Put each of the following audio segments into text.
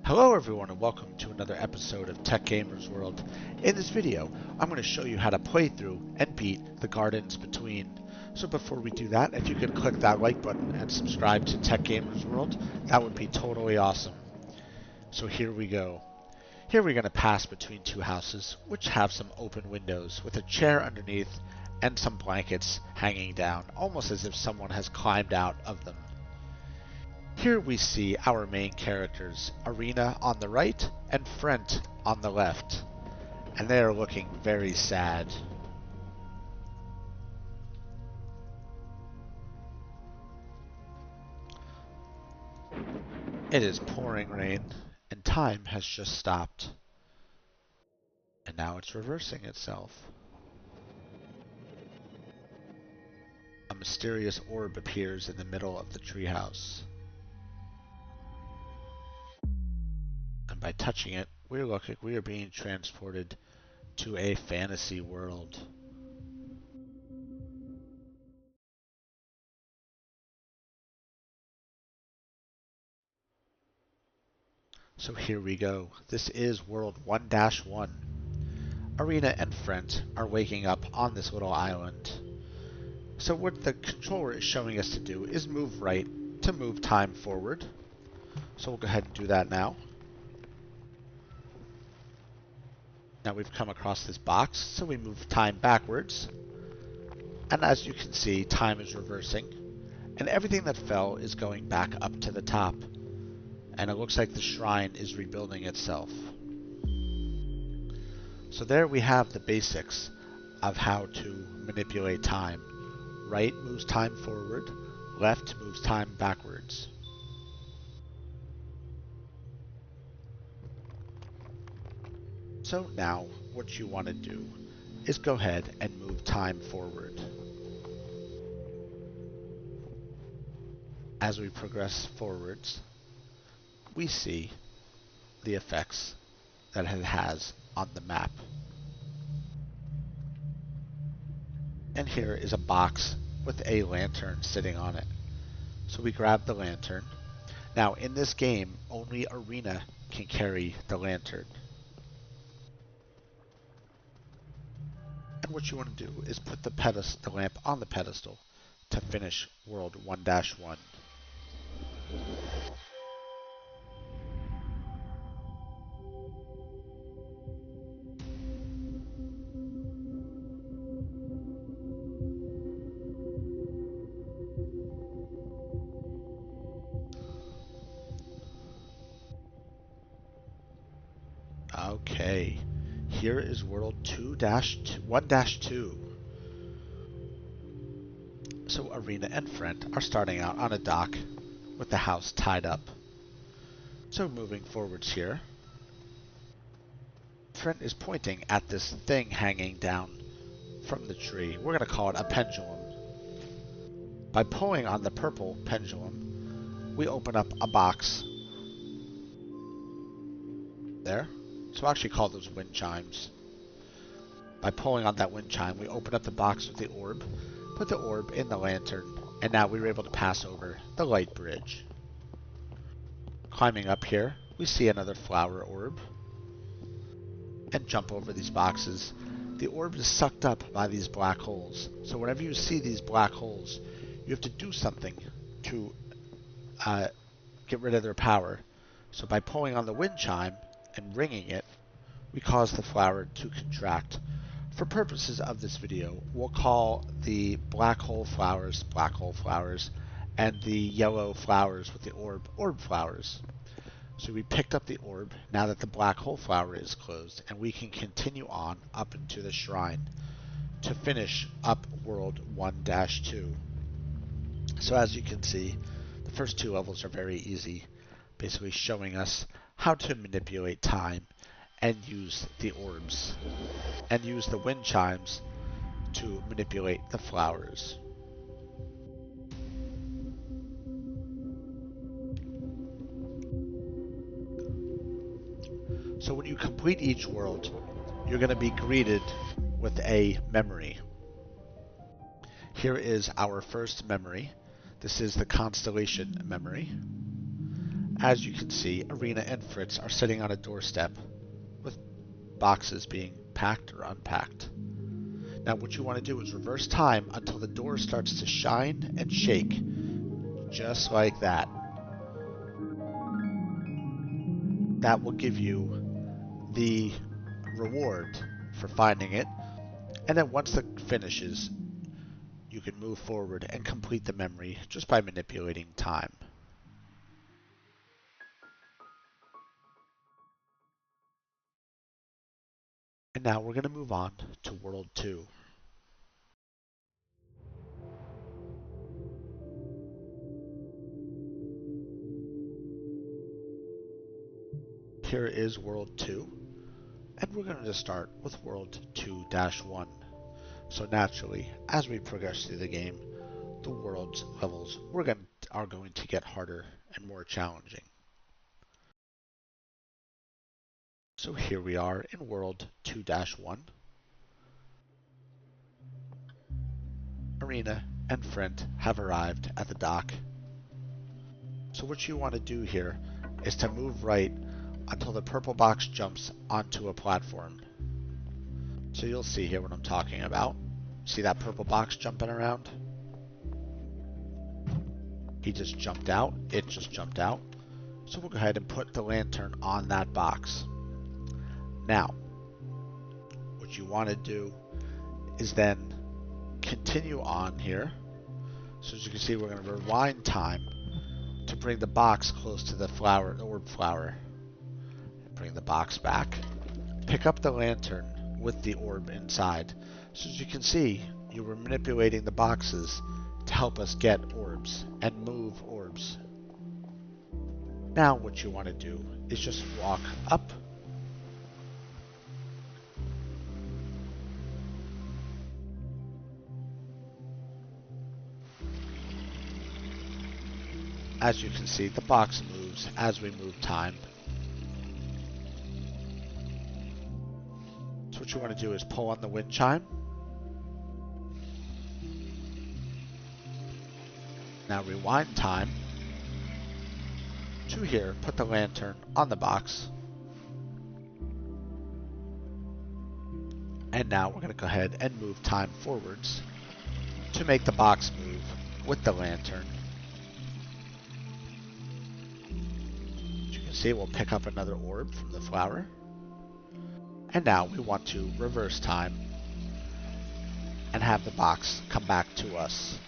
Hello everyone and welcome to another episode of Tech Gamers World. In this video, I'm going to show you how to play through and beat the Gardens Between. So before we do that, if you could click that like button and subscribe to Tech Gamers World, that would be totally awesome. So here we go. Here we're going to pass between two houses, which have some open windows with a chair underneath and some blankets hanging down, almost as if someone has climbed out of them. Here we see our main characters, Arena on the right and Frent on the left, and they are looking very sad. It is pouring rain, and time has just stopped. And now it's reversing itself. A mysterious orb appears in the middle of the treehouse. And by touching it, we look like we are being transported to a fantasy world. So here we go. This is World 1-1. Arena and Frent are waking up on this little island. So what the controller is showing us to do is move right to move time forward. So we'll go ahead and do that now. Now we've come across this box, so we move time backwards. And as you can see, time is reversing. And everything that fell is going back up to the top. And it looks like the shrine is rebuilding itself. So there we have the basics of how to manipulate time. Right moves time forward, left moves time backwards. So now what you want to do is go ahead and move time forward. As we progress forwards, we see the effects that it has on the map. And here is a box with a lantern sitting on it. So we grab the lantern. Now in this game, only Arena can carry the lantern. And what you want to do is put the lamp on the pedestal to finish World 1-1. Okay, here is World 1-2. So Arena and Frent are starting out on a dock with the house tied up. So moving forwards here, Frent is pointing at this thing hanging down from the tree. We're going to call it a pendulum. By pulling on the purple pendulum, we open up a box. There. So we'll actually call those wind chimes. By pulling on that wind chime, we open up the box with the orb, put the orb in the lantern, and now we were able to pass over the light bridge. Climbing up here, we see another flower orb, and jump over these boxes. The orb is sucked up by these black holes. So whenever you see these black holes, you have to do something to get rid of their power. So by pulling on the wind chime and ringing it, we cause the flower to contract. For purposes of this video, we'll call the black hole flowers, and the yellow flowers with the orb flowers. So we picked up the orb now that the black hole flower is closed, and we can continue on up into the shrine to finish up World 1-2. So as you can see, the first two levels are very easy, basically showing us how to manipulate time and use the orbs, and use the wind chimes to manipulate the flowers. So when you complete each world, you're going to be greeted with a memory. Here is our first memory. This is the Constellation memory. As you can see, Arena and Fritz are sitting on a doorstep with boxes being packed or unpacked. Now what you want to do is reverse time until the door starts to shine and shake, just like that. That will give you the reward for finding it, and then once it finishes, you can move forward and complete the memory just by manipulating time. And now we're going to move on to World 2. Here is World 2, and we're going to start with World 2-1. So naturally, as we progress through the game, the world's levels are going to get harder and more challenging. So here we are in World 2-1. Arena and Front have arrived at the dock. So what you want to do here is to move right until the purple box jumps onto a platform. So you'll see here what I'm talking about. See that purple box jumping around? He just jumped out. It just jumped out. So we'll go ahead and put the lantern on that box. Now, what you want to do is then continue on here. So as you can see, we're going to rewind time to bring the box close to the flower, the orb flower. Bring the box back. Pick up the lantern with the orb inside. So as you can see, you were manipulating the boxes to help us get orbs and move orbs. Now what you want to do is just walk up. As you can see, the box moves as we move time. So what you want to do is pull on the wind chime. Now rewind time to here, put the lantern on the box. And now we're going to go ahead and move time forwards to make the box move with the lantern. As you can see, we'll pick up another orb from the flower. And now we want to reverse time and have the box come back to us.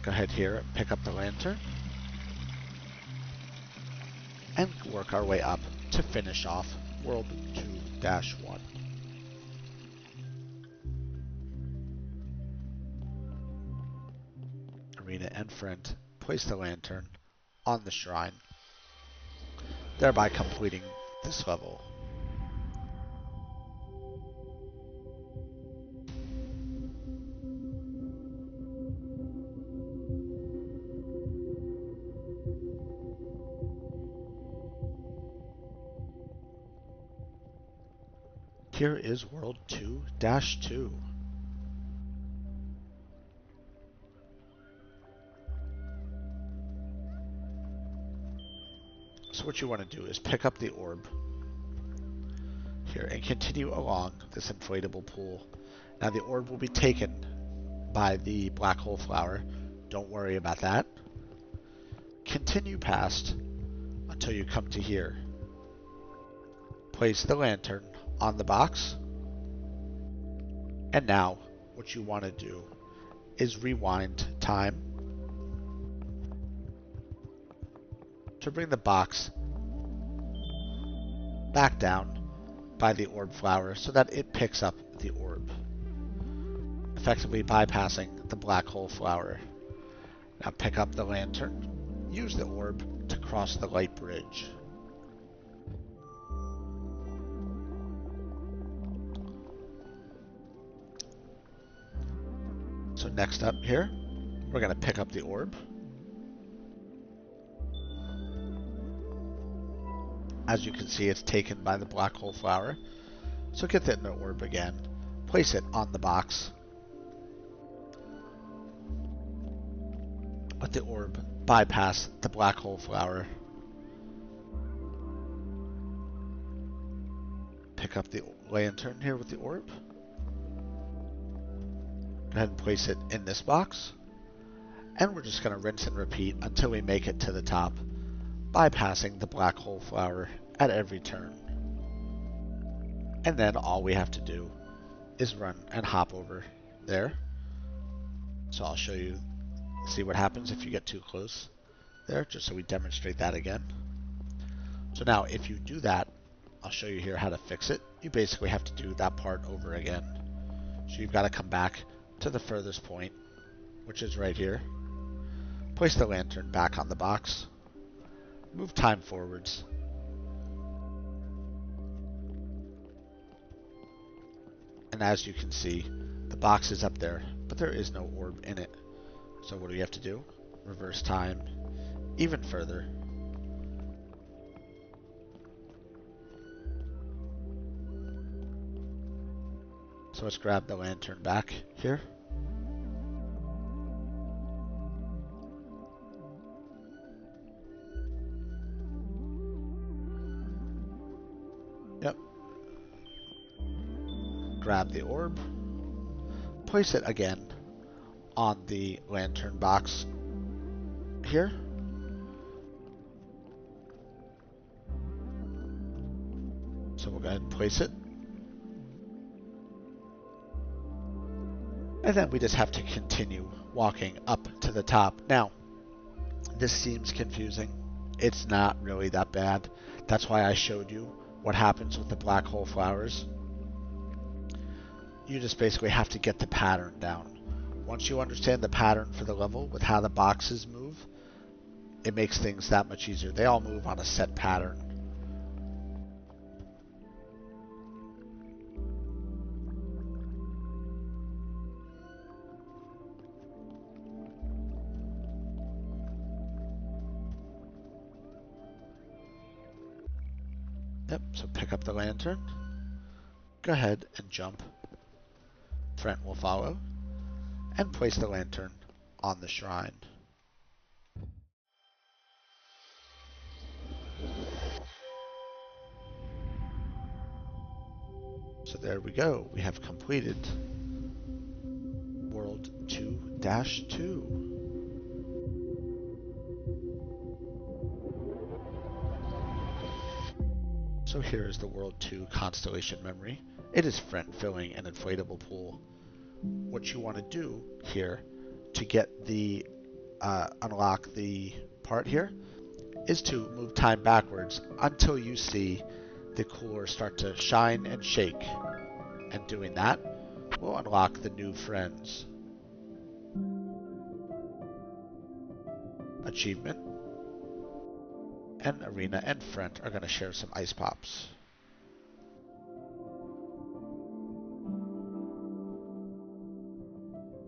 Go ahead here and pick up the lantern and work our way up to finish off World 2-1. Arena and Friend place the lantern on the shrine, thereby completing this level. Here is World 2-2. So what you want to do is pick up the orb here and continue along this inflatable pool. Now the orb will be taken by the black hole flower. Don't worry about that. Continue past until you come to here. Place the lantern on the box. And now what you want to do is rewind time to bring the box back down by the orb flower so that it picks up the orb, effectively bypassing the black hole flower. Now pick up the lantern, use the orb to cross the light bridge. So next up here, we're going to pick up the orb. As you can see, it's taken by the black hole flower. So get the orb again, place it on the box, let the orb bypass the black hole flower. Pick up the lantern here with the orb. Go ahead and place it in this box. And we're just going to rinse and repeat until we make it to the top, bypassing the black hole flower at every turn. And then all we have to do is run and hop over there. So I'll show you, see what happens if you get too close there, just so we demonstrate that again. So now if you do that, I'll show you here how to fix it. You basically have to do that part over again. So you've got to come back to the furthest point, which is right here. Place the lantern back on the box. Move time forwards. And as you can see, the box is up there, but there is no orb in it. So what do we have to do? Reverse time even further. So let's grab the lantern back here. Yep. Grab the orb. Place it again on the lantern box here. So we'll go ahead and place it. And then we just have to continue walking up to the top. Now, this seems confusing. It's not really that bad. That's why I showed you what happens with the black hole flowers. You just basically have to get the pattern down. Once you understand the pattern for the level with how the boxes move, it makes things that much easier. They all move on a set pattern. Yep, so pick up the lantern. Go ahead and jump. Trent will follow. And place the lantern on the shrine. So there we go. We have completed World 2-2. So here is the World 2 Constellation memory. It is Frent filling an inflatable pool. What you want to do here to get the unlock the part here is to move time backwards until you see the cooler start to shine and shake. And doing that will unlock the new friends. Achievement. And Arena and Frent are going to share some ice pops.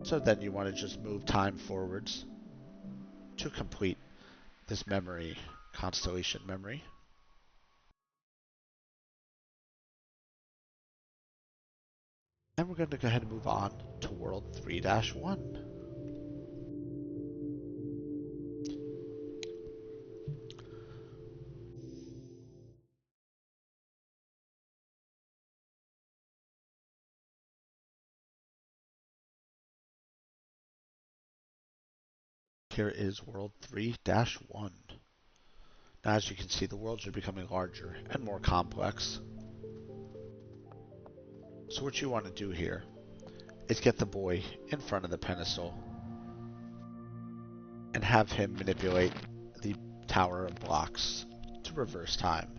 So then you want to just move time forwards to complete this memory, Constellation memory. And we're going to go ahead and move on to World 3-1. Here is World 3-1. Now as you can see, the worlds are becoming larger and more complex. So what you want to do here is get the boy in front of the pedestal and have him manipulate the tower of blocks to reverse time.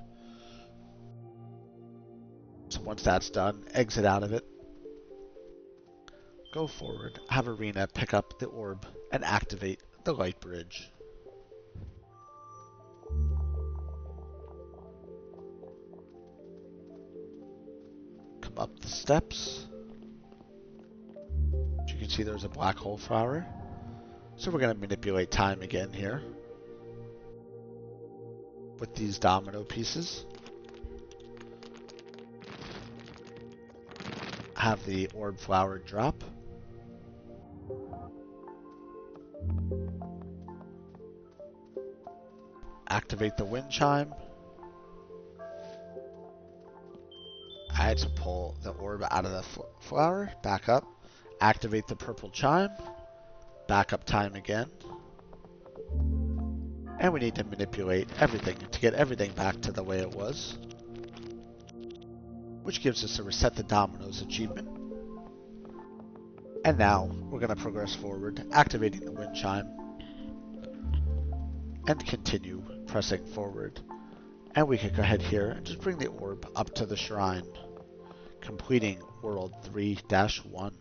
So once that's done, exit out of it. Go forward, have Arena pick up the orb and activate the light bridge. Come up the steps. As you can see, there's a black hole flower. So we're going to manipulate time again here with these domino pieces. Have the orb flower drop. activate the wind chime. I had to pull the orb out of the flower, back up, activate the purple chime, back up time again, and we need to manipulate everything to get everything back to the way it was, which gives us a Reset the Dominos achievement. And now we're going to progress forward, activating the wind chime, and continue pressing forward. And we can go ahead here and just bring the orb up to the shrine, completing World 3-1.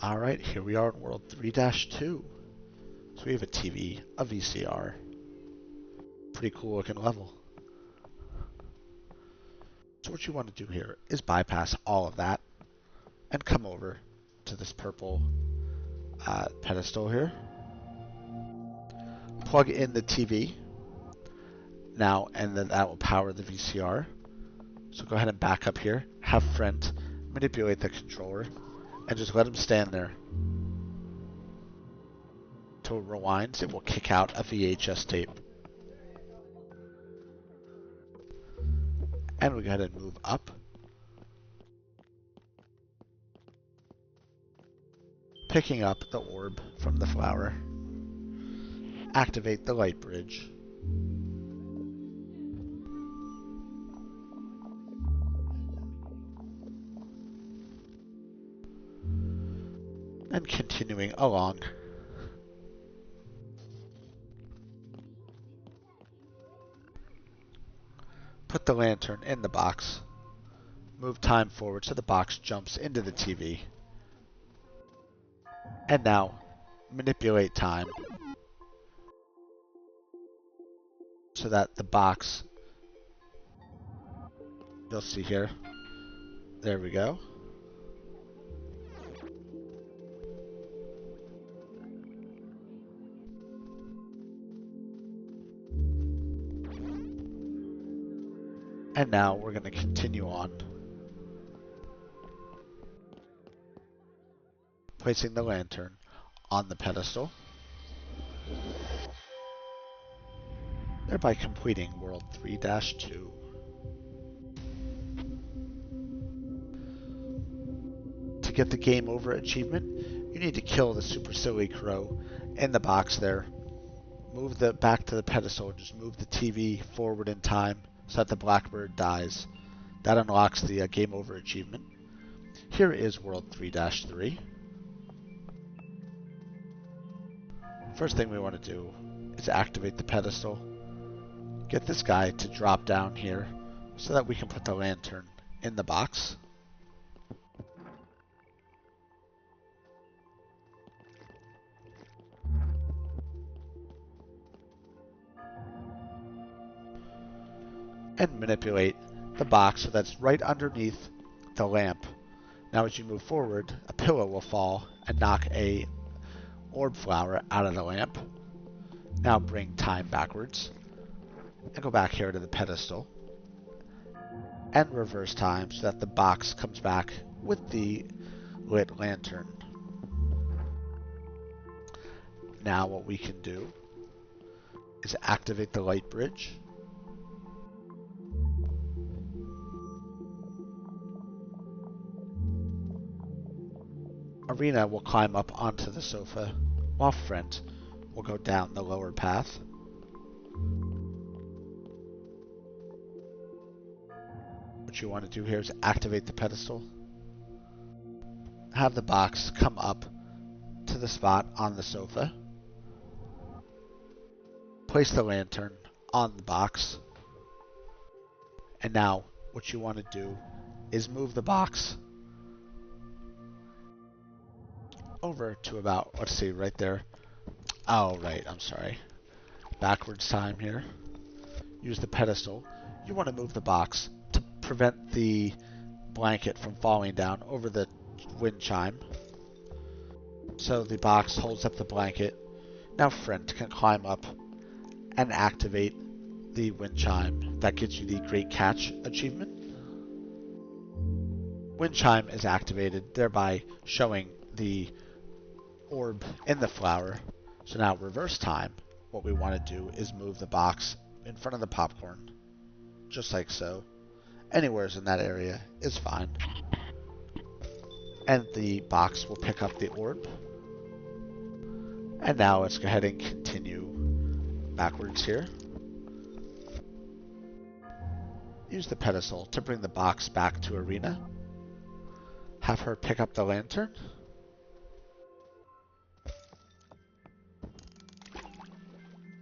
Alright, here we are in World 3-2. So we have a TV, a VCR. Pretty cool looking level. So what you want to do here is bypass all of that and come over to this purple pedestal here. Plug in the TV now, and then that will power the VCR. So go ahead and back up here, have Friend manipulate the controller, and just let him stand there. Till it rewinds, it will kick out a VHS tape. And we go ahead and move up. Picking up the orb from the flower. Activate the light bridge. And continuing along. Put the lantern in the box. Move time forward so the box jumps into the TV. And now, manipulate time so that the box, you'll see here, there we go. And now we're going to continue on. Placing the lantern on the pedestal. Thereby completing World 3-2. To get the Game Over achievement, you need to kill the Super Silly Crow in the box there. Move the back to the pedestal, just move the TV forward in time so that the blackbird dies. That unlocks the Game Over achievement. Here is World 3-3. First thing we want to do is activate the pedestal. Get this guy to drop down here so that we can put the lantern in the box. And manipulate the box so that's right underneath the lamp. Now as you move forward, a pillow will fall and knock a orb flower out of the lamp. Now bring time backwards and go back here to the pedestal and reverse time so that the box comes back with the lit lantern. Now what we can do is activate the light bridge. Arena will climb up onto the sofa, while Friend will go down the lower path. What you want to do here is activate the pedestal. Have the box come up to the spot on the sofa. Place the lantern on the box. And now what you want to do is move the box over to about, let's see, right there. Oh, right, I'm sorry. Backwards time here. Use the pedestal. You want to move the box to prevent the blanket from falling down over the wind chime. So the box holds up the blanket. Now friend can climb up and activate the wind chime. That gets you the Great Catch achievement. Wind chime is activated, thereby showing the orb in the flower. So now reverse time, what we want to do is move the box in front of the popcorn, just like so. Anywhere in that area is fine. And the box will pick up the orb. And now let's go ahead and continue backwards here. Use the pedestal to bring the box back to Arena. Have her pick up the lantern.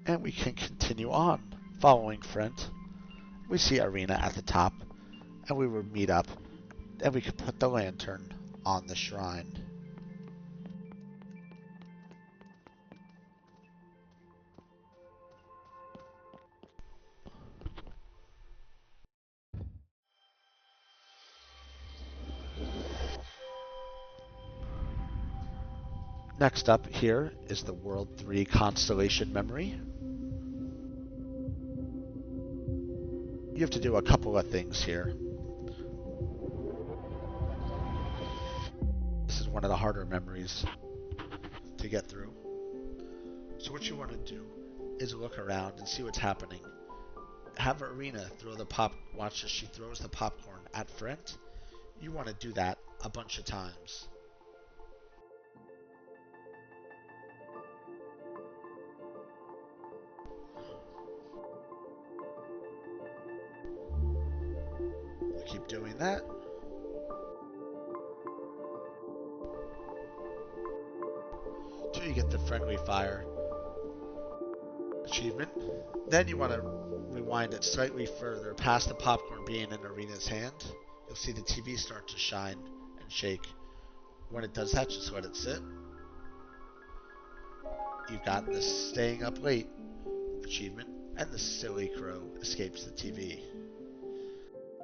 And we can continue on. Following friend, we see Arena at the top, and we will meet up, and we can put the lantern on the shrine. Next up here is the World 3 Constellation memory. You have to do a couple of things here. This is one of the harder memories to get through. So what you want to do is look around and see what's happening. Have Arena watch as she throws the popcorn at Front. You want to do that a bunch of times. Keep doing that. Till you get the friendly fire achievement. Then you want to rewind it slightly further past the popcorn being in Arena's hand. You'll see the TV start to shine and shake. When it does that, just let it sit. You've got the staying up late achievement, and the silly crow escapes the TV.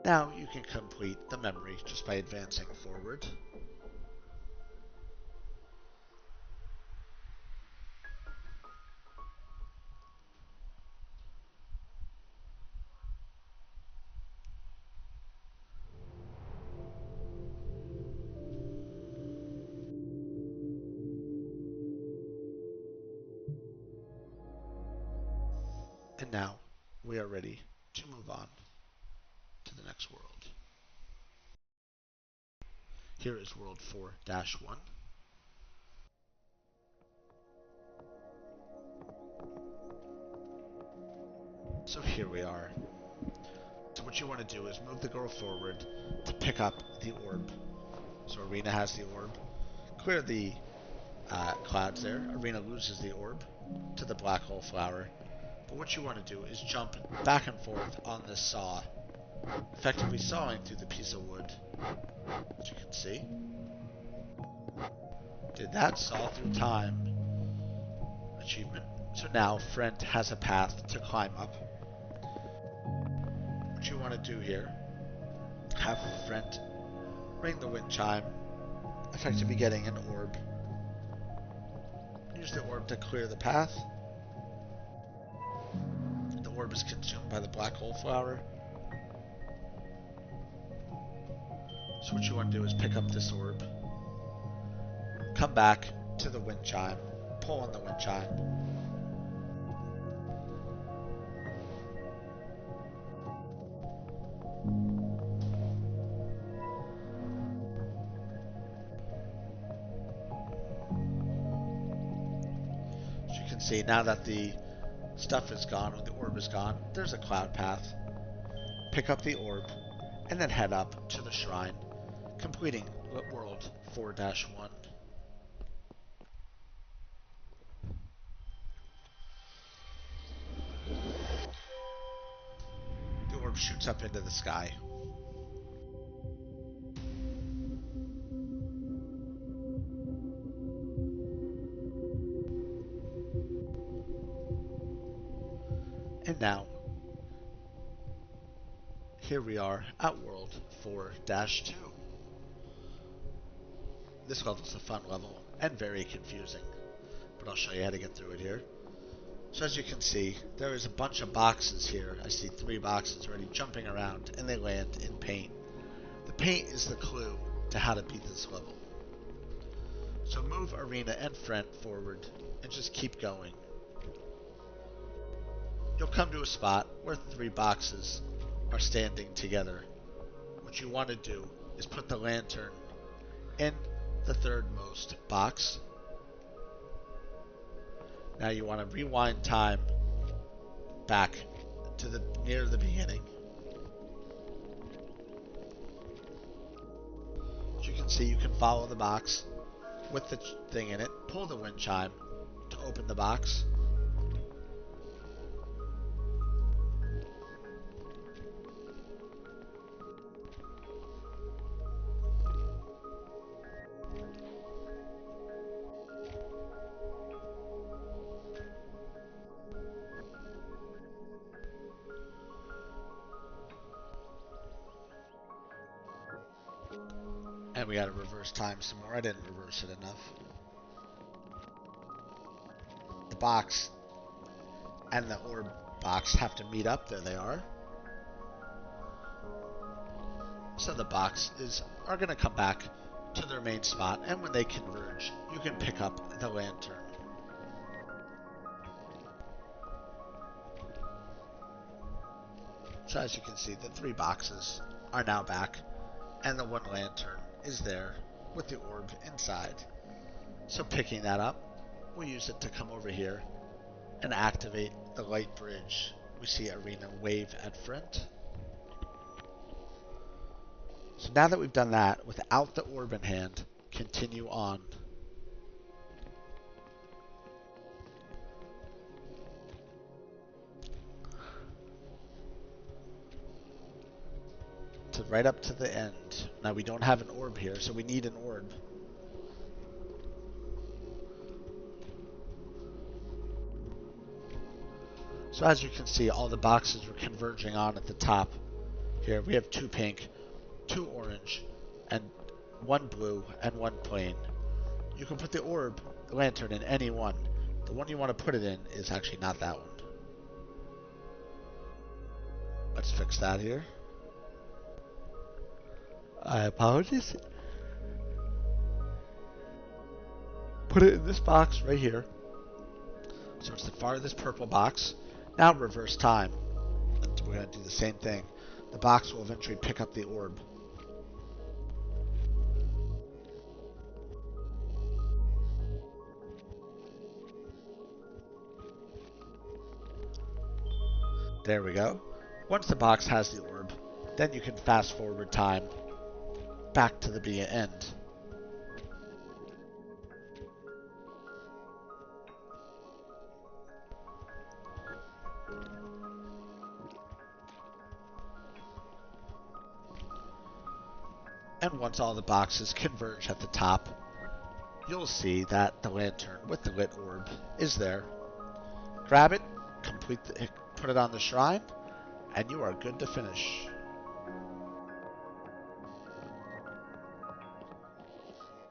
Now you can complete the memory just by advancing forward. And now we are ready to move on to the next world. Here is World 4-1. So here we are. So what you want to do is move the girl forward to pick up the orb. So Arena has the orb. Clear the clouds there. Arena loses the orb to the black hole flower. But what you want to do is jump back and forth on this saw, effectively sawing through the piece of wood, as you can see. Did that saw through time achievement. So now Friend has a path to climb up. What you want to do here, have Friend ring the wind chime, effectively getting an orb. Use the orb to clear the path. The orb is consumed by the black hole flower. So what you want to do is pick up this orb, come back to the wind chime, pull on the wind chime. As you can see, now that the stuff is gone, or the orb is gone, there's a cloud path. Pick up the orb, and then head up to the shrine, completing World 4-1. The orb shoots up into the sky. And now, here we are at World 4-2. This level's a fun level and very confusing, but I'll show you how to get through it here. So as you can see, there is a bunch of boxes here. I see 3 boxes already jumping around, and they land in paint. The paint is the clue to how to beat this level. So move arena and friend forward, and just keep going. You'll come to a spot where 3 boxes are standing together. What you want to do is put the lantern in the 3rd most box. Now you want to rewind time back to near the beginning. As you can see, you can follow the box with the thing in it, pull the wind chime to open the box. And we gotta reverse time some more. I didn't reverse it enough. The box and the orb box have to meet up. There they are. So the boxes are gonna come back to their main spot, and when they converge, you can pick up the lantern. So as you can see, the 3 boxes are now back, and the 1 lantern is there with the orb inside. So picking that up, we'll use it to come over here and activate the light bridge. We see arena wave at front. So now that we've done that, without the orb in hand, continue on. Right up to the end. Now we don't have an orb here, so we need an orb. So as you can see, all the boxes are converging on at the top. Here we have 2 pink, 2 orange, and 1 blue, and 1 plain. You can put the orb, the lantern in any one. The one you want to put it in is actually not that one. Let's fix that here. I apologize. Put it in this box right here. So it's the farthest purple box. Now reverse time. And we're going to do the same thing. The box will eventually pick up the orb. There we go. Once the box has the orb, then you can fast forward time back to the end. And once all the boxes converge at the top, you'll see that the lantern with the lit orb is there. Grab it, put it on the shrine, and you are good to finish.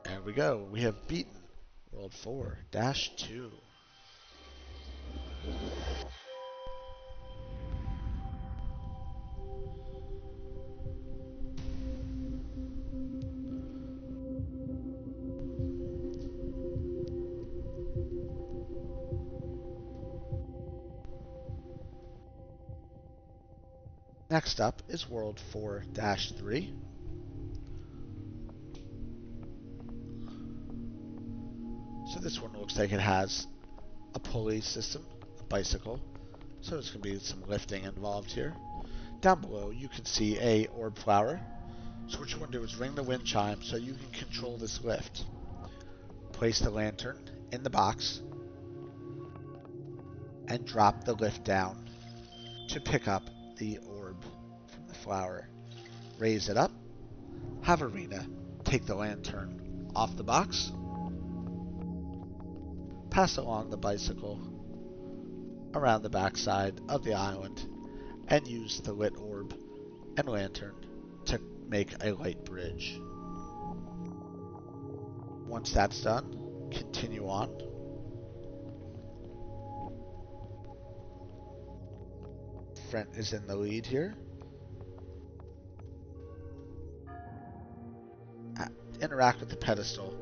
There we go. We have beaten World 4-2. Next up is World 4-3. So this one looks like it has a pulley system, a bicycle. So there's going to be some lifting involved here. Down below you can see a orb flower. So what you want to do is ring the wind chime so you can control this lift. Place the lantern in the box and drop the lift down to pick up the orb from the flower. Raise it up, have Arena take the lantern off the box, pass along the bicycle around the backside of the island, and use the lit orb and lantern to make a light bridge. Once that's done, continue on. Front is in the lead here. Interact with the pedestal.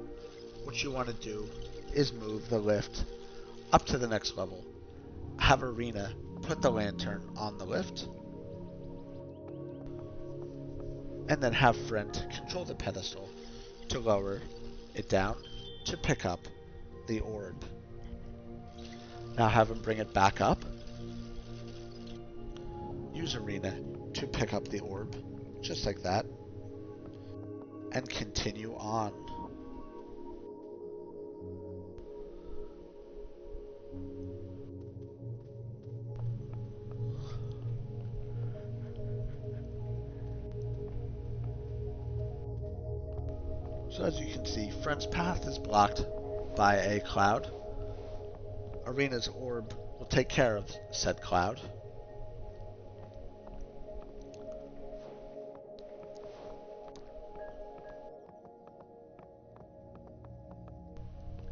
What you want to do is move the lift up to the next level. Have Arena put the lantern on the lift, and then have Front control the pedestal to lower it down to pick up the orb. Now have him bring it back up. Use Arena to pick up the orb, just like that, and continue on. So as you can see, Friend's path is blocked by a cloud. Arena's orb will take care of said cloud.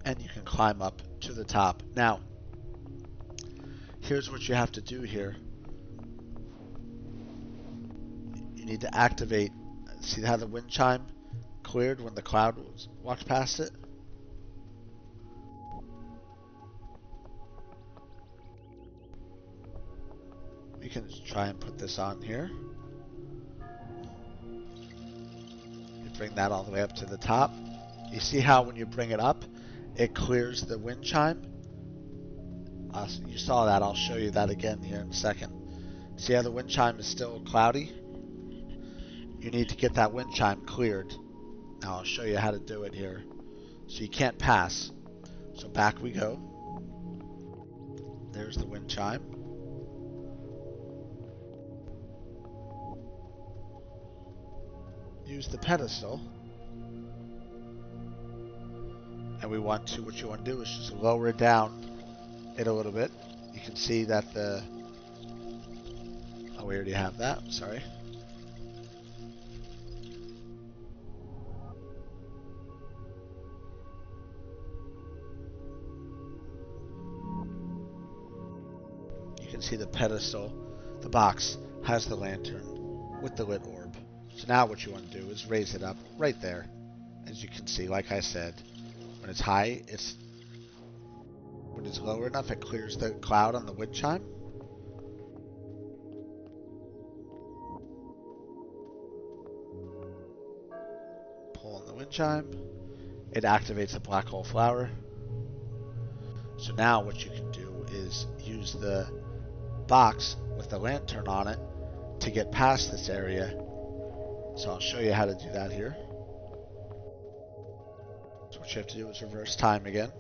And you can climb up to the top. Now, here's what you have to do here. You need to activate, see how the wind chime cleared when the cloud walked past it? We can try and put this on here. You bring that all the way up to the top. You see how when you bring it up, it clears the wind chime? You saw that. I'll show you that again here in a second. See how the wind chime is still cloudy? You need to get that wind chime cleared. Now I'll show you how to do it here. So you can't pass. So back we go. There's the wind chime. Use the pedestal. And we want to, what you want to do is just lower it down it a little bit. You can see that the, oh, we already have that, I'm sorry. You can see the pedestal, the box, has the lantern with the lit orb. So now what you want to do is raise it up right there. As you can see, like I said, when it's high, when it's lower enough, it clears the cloud on the wind chime. Pull on the wind chime. It activates a black hole flower. So now what you can do is use the box with the lantern on it to get past this area. So I'll show you how to do that here. So what you have to do is reverse time again.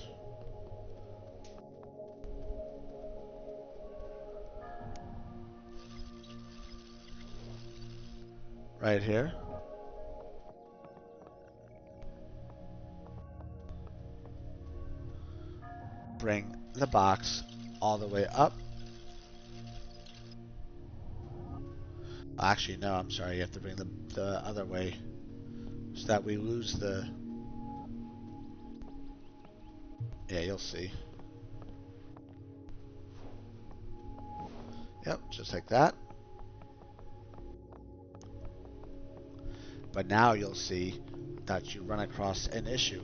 Right here. Bring the box all the way up. Actually, no, I'm sorry. You have to bring the other way so that we lose the... Yeah, you'll see. Yep, just like that. But now you'll see that you run across an issue.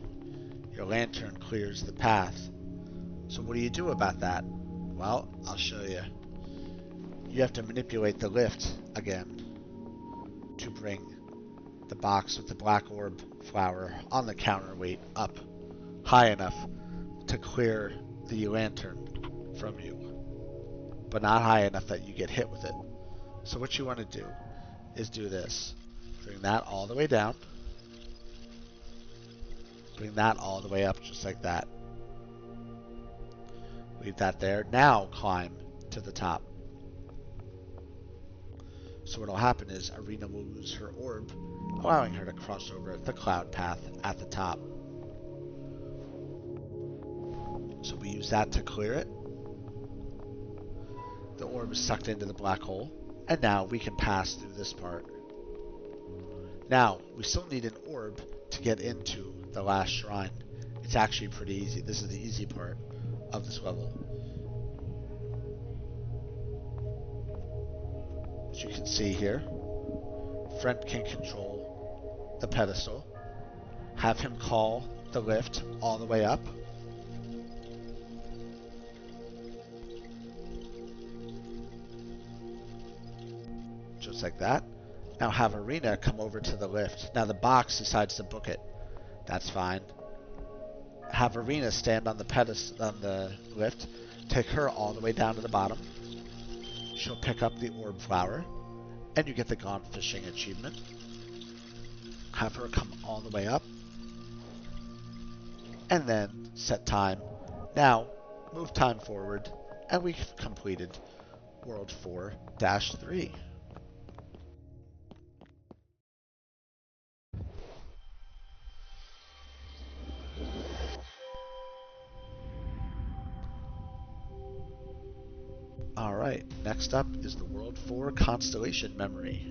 Your lantern clears the path. So what do you do about that? Well, I'll show you. You have to manipulate the lift again to bring the box with the black orb flower on the counterweight up high enough to clear the lantern from you, but not high enough that you get hit with it. So what you want to do is do this. Bring that all the way down. Bring that all the way up just like that. Leave that there. Now climb to the top. So what will happen is Arena will lose her orb, allowing her to cross over the cloud path at the top. So we use that to clear it. The orb is sucked into the black hole. And now we can pass through this part. Now, we still need an orb to get into the last shrine. It's actually pretty easy. This is the easy part of this level. As you can see here, Frent can control the pedestal, have him call the lift all the way up, just like that. Now have Arena come over to the lift. Now the box decides to book it. That's fine. Have Arena stand on the pedestal, on the lift, take her all the way down to the bottom. She'll pick up the orb flower, and you get the Gone Fishing achievement. Have her come all the way up, and then set time. Now, move time forward, and we've completed World 4-3. Alright, next up is the World 4 Constellation memory.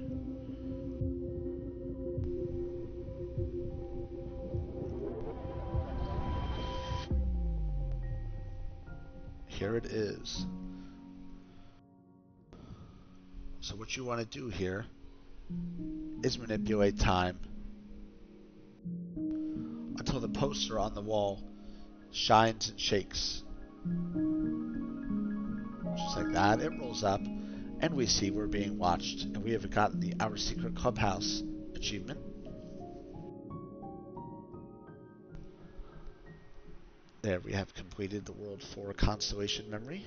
Here it is. So what you want to do here is manipulate time until the poster on the wall shines and shakes. Just like that, it rolls up, and we see we're being watched, and we have gotten the Our Secret Clubhouse achievement. There, we have completed the World 4 Constellation memory.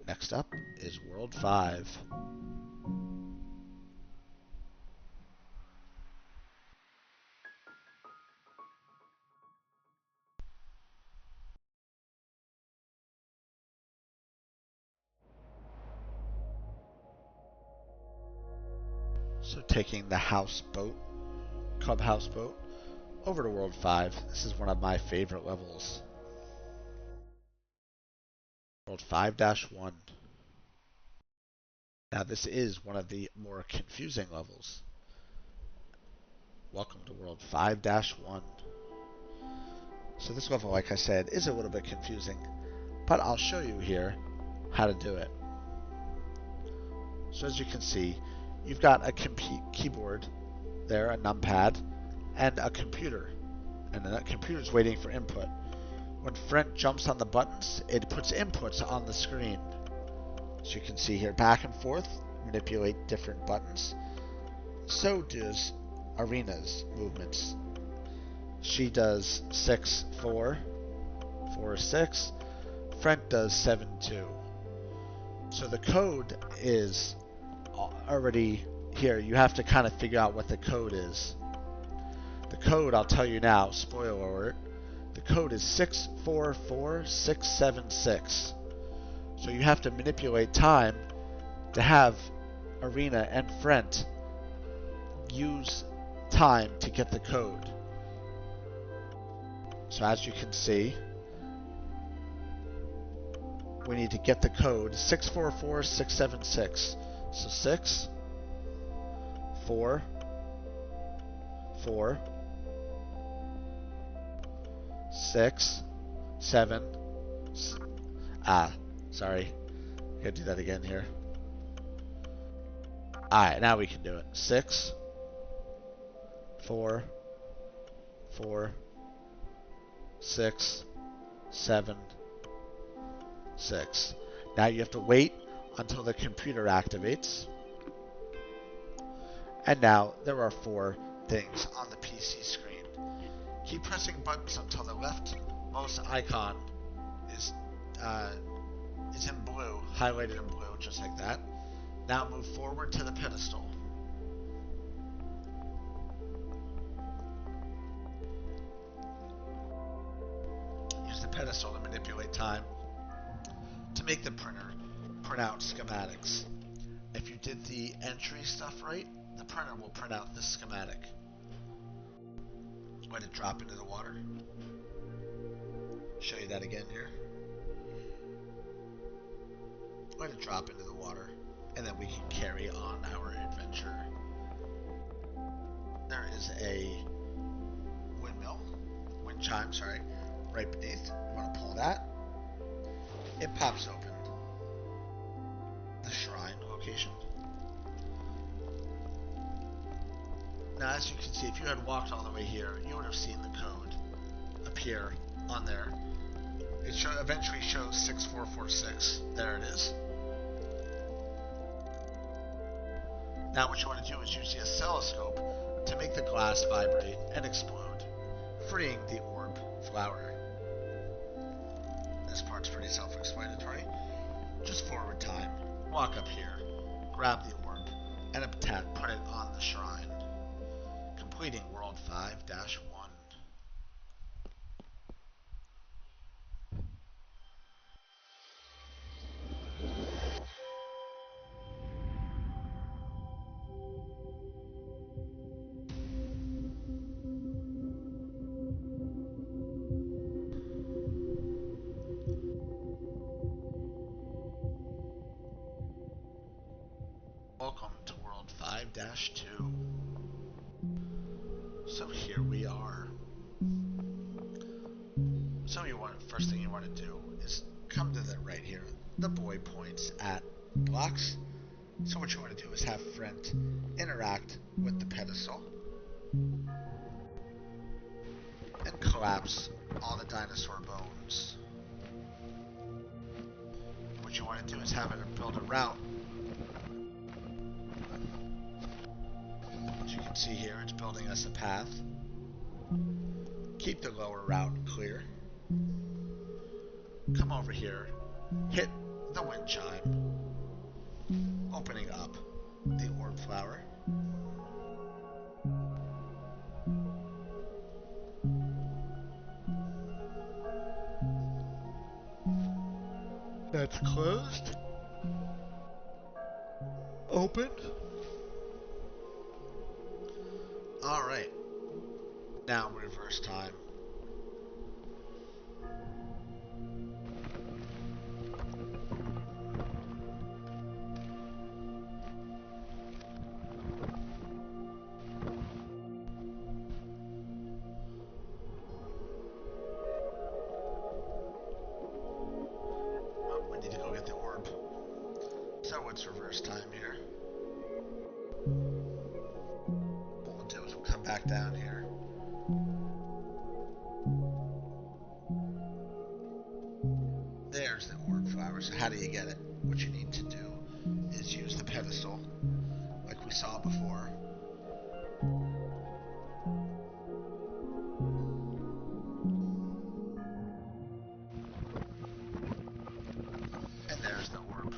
Next up is World 5. So taking the houseboat, Clubhouse boat, over to World 5. This is one of my favorite levels. World 5-1. Now this is one of the more confusing levels. Welcome to World 5-1. So this level, like I said, is a little bit confusing, but I'll show you here how to do it. So as you can see, you've got a keyboard there, a numpad, and a computer. And that computer's waiting for input. When Frent jumps on the buttons, it puts inputs on the screen. So you can see here, back and forth, manipulate different buttons. So does Arena's movements. She does 6-4, 4-6. Frent does 7-2. So the code is already here. You have to kind of figure out what the code is. The code, I'll tell you now, spoiler alert, the code is 644676. So you have to manipulate time to have Arena and Frent use time to get the code. So as you can see, we need to get the code 644676. So 6, 4, 4, 6, 7. Sorry. Gotta do that again here. Alright, now we can do it. 6, 4, 4, 6, 7, 6. Now you have to wait until the computer activates. And now there are 4 things on the PC screen. Keep pressing buttons until the leftmost icon is in blue, highlighted in blue, just like that. Now move forward to the pedestal. Use the pedestal to manipulate time to make the printer print out schematics. If you did the entry stuff right, the printer will print out this schematic. Let it drop into the water. Show you that again here. Let it drop into the water, and then we can carry on our adventure. There is a wind chime, sorry, right beneath. You want to pull that. It pops open the shrine location. Now, as you can see, if you had walked all the way here, you would have seen the code appear on there. It eventually shows 6446. There it is. Now what you want to do is use the oscilloscope to make the glass vibrate and explode, freeing the orb flower. This part's pretty self-explanatory. Just forward time, walk up here, grab the orb, and put it on the shrine, completing World 5-1. Welcome to World 5-2. So here we are. So first thing you want to do is come to the right here. The boy points at blocks. So what you want to do is have Front interact with the pedestal and collapse all the dinosaur bones. What you want to do is have it build a route. As you can see here, it's building us a path. Keep the lower route clear. Come over here, hit the wind chime, opening up the orb flower. That's closed. Open. Alright. Now reverse time. Need to go get the orb. So it's reverse time here. What we'll do is we'll come back down here. There's the orb flower. So how do you get it? What you need to do is use the pedestal, like we saw before. And there's the orb,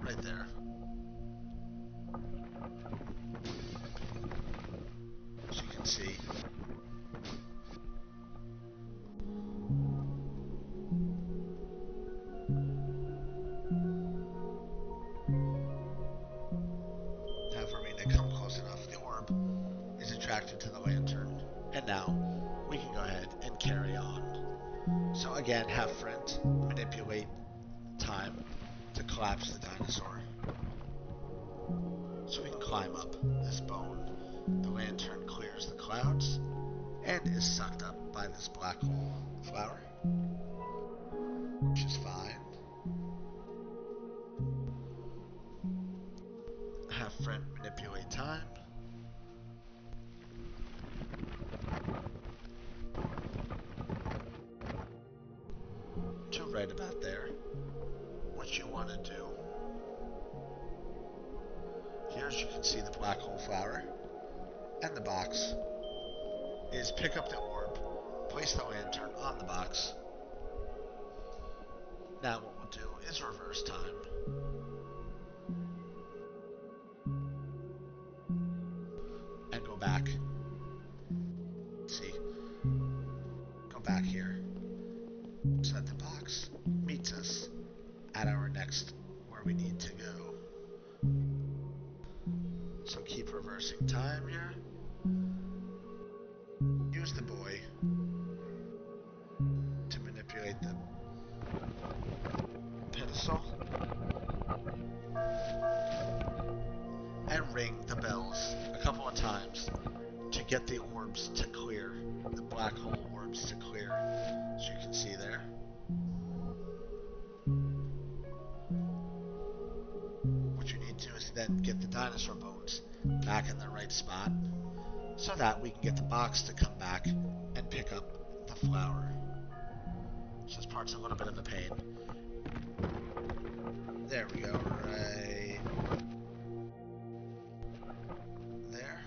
right there. As you can see. Now for me to come close enough, the orb is attracted to the lantern. And now we can go ahead and carry on. So again, have Front manipulate time to collapse the dinosaur. So we can climb up this bone. The lantern clears the clouds and is sucked up by this black hole flower, which is fine. Have Front manipulate time. To right about there. What you want to do, here as you can see the black hole flower and the box, is pick up the orb, place the lantern on the box. Now what we'll do is reverse time. And go back. See, go back here so that the box meets us at our next where we need to go. So keep reversing time here. Use the boy to manipulate the pedestal. and ring the bells a couple of times to get the orbs to clear, the black hole orbs to clear, as you can see there. What you need to do is then get the dinosaur bones back in the right spot so that we can get the box to come back and pick up the flower. So this part's a little bit of a pain. There we go, right there.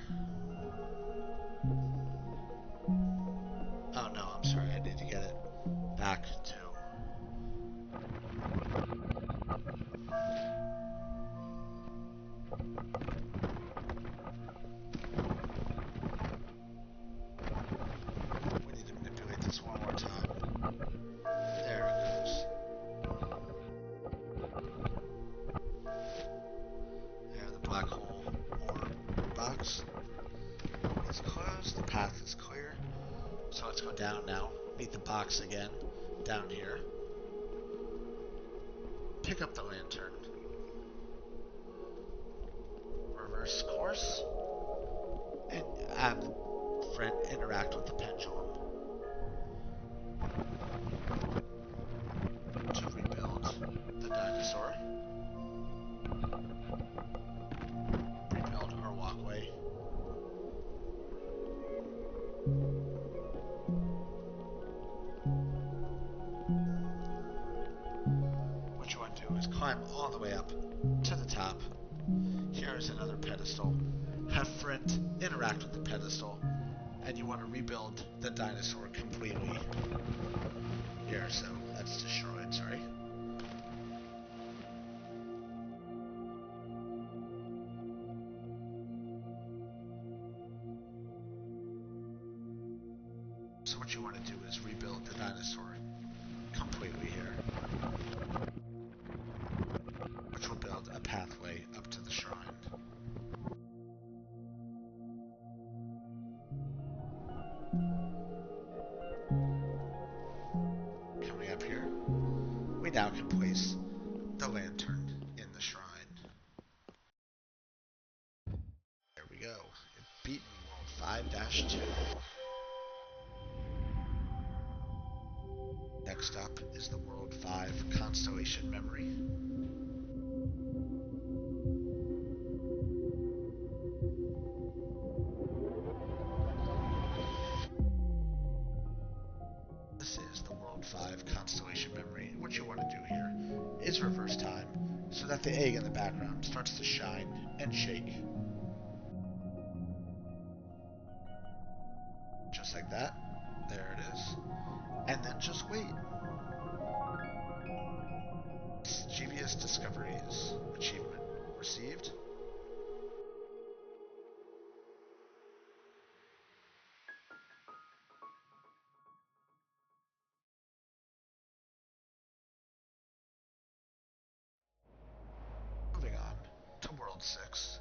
Oh no, I'm sorry, I need to get it back to... We need to manipulate this one more time. There it goes. There, the black hole orb box is closed, the path is clear. So let's go down now, meet the box again, down here. Pick up the lantern. Reverse course. And have the friend interact with the pendulum to rebuild the dinosaur. Rebuild our walkway. What you want to do is climb all the way up to the top. Here's another pedestal. Have friend interact with the pedestal, and you want to rebuild the dinosaur completely. Here, so that's destroyed, sorry. So what you want to do is rebuild the dinosaur completely here, which will build a pathway up to the shrine. Coming up here, we now can place the lantern in the shrine. There we go. Beaten World 5-2. Next up is the World 5 Constellation memory. This is the World 5 Constellation memory. What you want to do here is reverse time so that the egg in the background starts to shine and shake. Just like that. There it is. And then just wait. Mischievous discoveries. Achievement received. Moving on to World 6-1.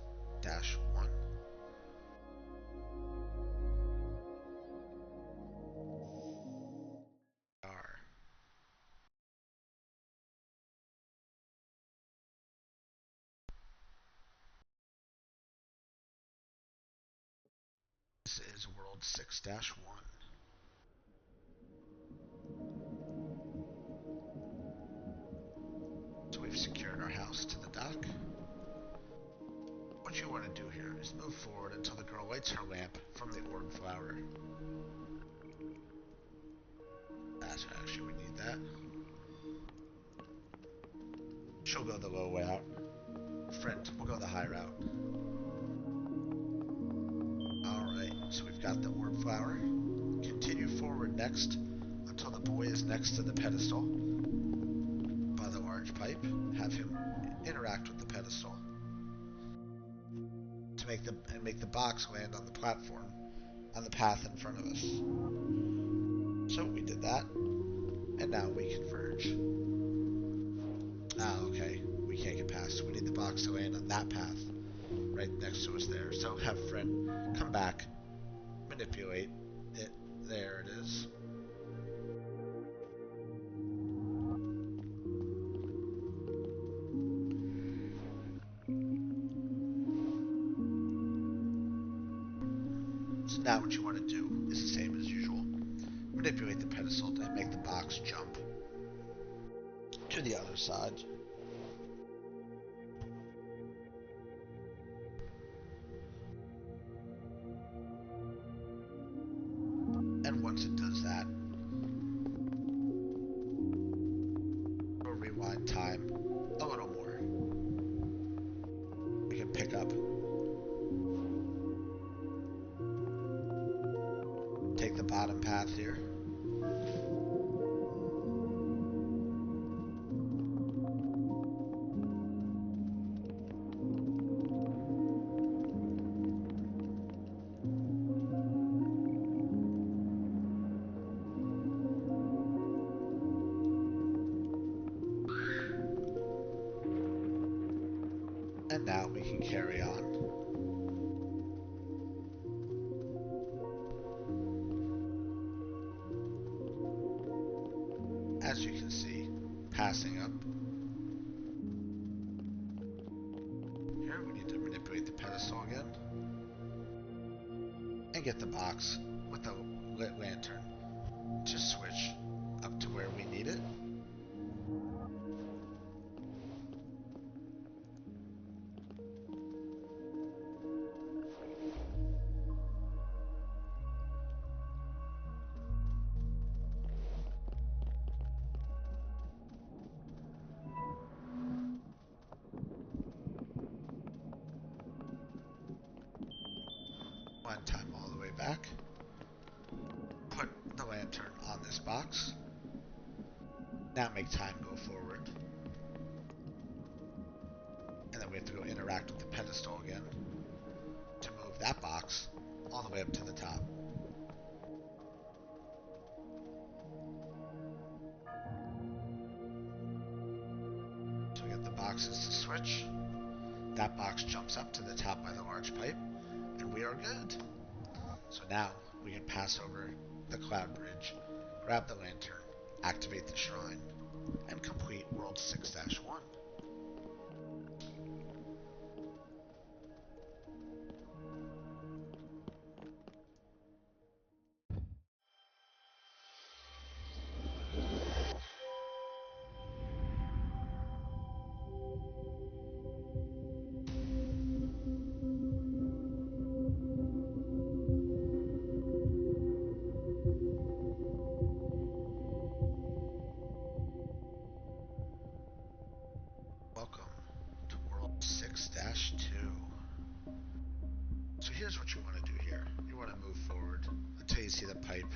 This is World 6-1. So we've secured our house to the dock. What you want to do here is move forward until the girl lights her lamp from the orb flower. Actually, we need that. She'll go the low route. Friend, we'll go the high route. Alright, so we've got the orb flower. Continue forward next until the boy is next to the pedestal by the large pipe. Have him interact with the pedestal to make the box land on the platform on the path in front of us. So we did that, and now we converge. Ah, okay. We can't get past. We need the box to land on that path right next to us there. So have friend come back, manipulate it. There it is. Now what you want to do is the same as usual. Manipulate the pedestal and make the box jump to the other side. And once it does that, we'll rewind time a little more. We can pick up, take the bottom path here. And now we can carry on. As you can see, passing up. Here we need to manipulate the pedestal again. And get the box with the lit lantern to switch up to where we need it. One time all the way back. Put the lantern on this box. Now make time go forward. And then we have to go interact with the pedestal again to move that box all the way up to the top. So we get the boxes to switch. That box jumps up to the top by the large pipe, and we are good. So now we can pass over the cloud bridge, grab the lantern, activate the shrine, and complete World 6-1. Welcome to World 6-2. So here's what you want to do here. You want to move forward until you see the pipe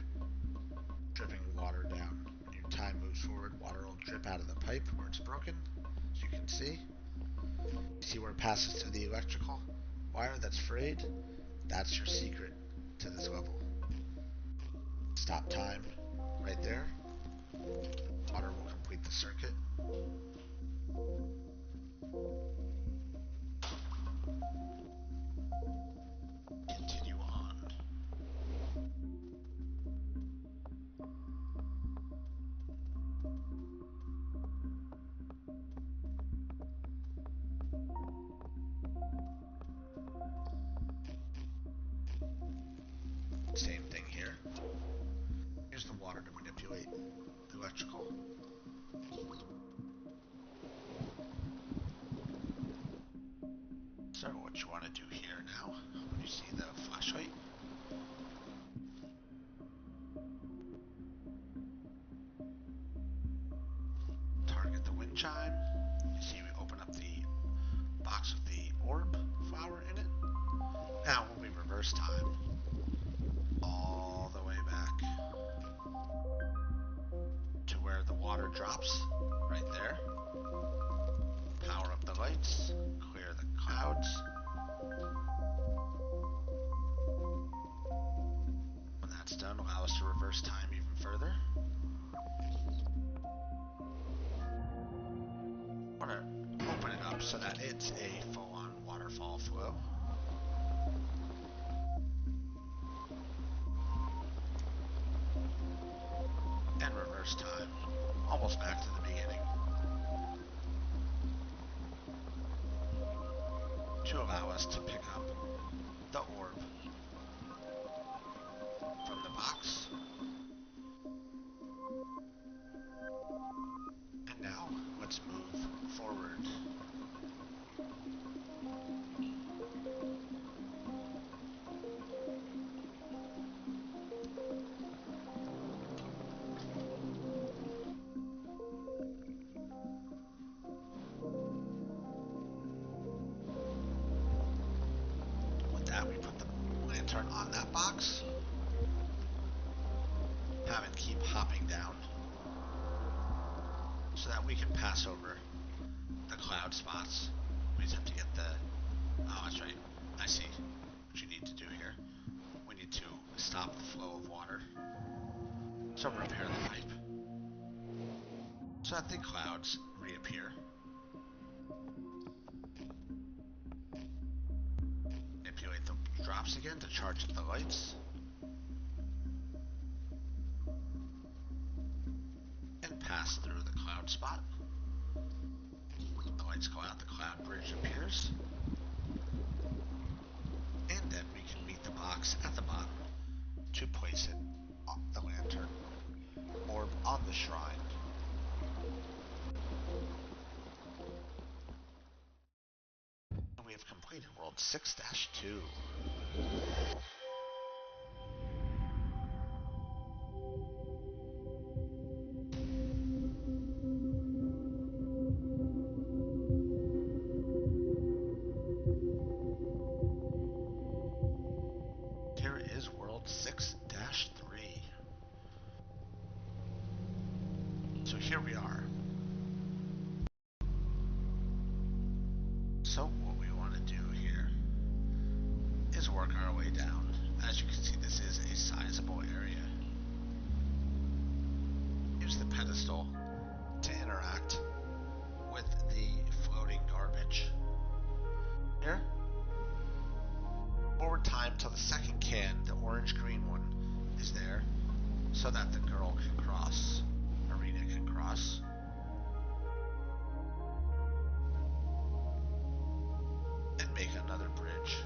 dripping water down. When your time moves forward, water will drip out of the pipe where it's broken, as you can see. You see where it passes through the electrical wire that's frayed? That's your secret to this level. Stop time right there. Water will complete the circuit. Continue on. Same thing here. Here's the water to manipulate the electrical. So what you want to do here now, you see the flashlight. Target the wind chime. You see we open up the box with the orb flower in it. Now when we reverse time, all the way back to where the water drops, right there. Power up the lights, clear the clouds. When that's done, allow us to reverse time even further. I want to open it up so that it's a full-on waterfall flow. And reverse time, almost back to the beginning, to allow us to pick up the orb. from the box. And now, let's move forward. With that, we put the lantern on that box. Have it keep hopping down so that we can pass over the cloud spots. We just have to get the... Oh, that's right. I see what you need to do here. We need to stop the flow of water. So repair the pipe so that the clouds reappear. Manipulate the drops again to charge up the lights. And pass through the cloud spot. The lights go out, the cloud bridge appears. And then we can meet the box at the bottom to place it on the lantern orb on the shrine. And we have completed World 6-2. Here is World 6-3. So here we are. So what we want to do here is work our way down. As you can see, this is a sizable area. Use the pedestal to interact with the floating garbage. Here, forward time till the second can, the orange-green one, is there, so that the girl can cross, Arena can cross. And make another bridge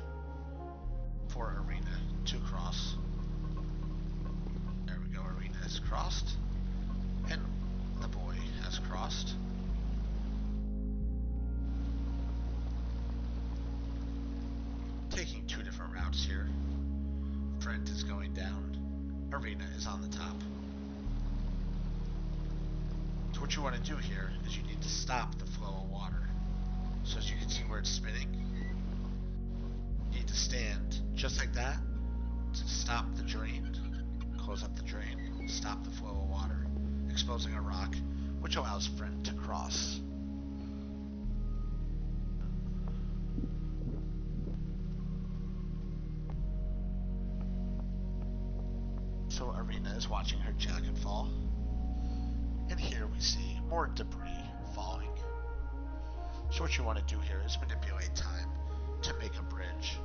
for Arena to cross. There we go, Arena has crossed, and the boy has crossed. Taking two different routes here. Brent is going down, Arena is on the top. So what you want to do here is you need to stop the flow of water. So as you can see where it's spinning, you need to stand just like that to stop the drain, close up the drain, stop the flow of water, exposing a rock, which allows Brent to cross. So Arena is watching her jacket fall. And here we see more debris falling. So what you want to do here is manipulate time to make a bridge.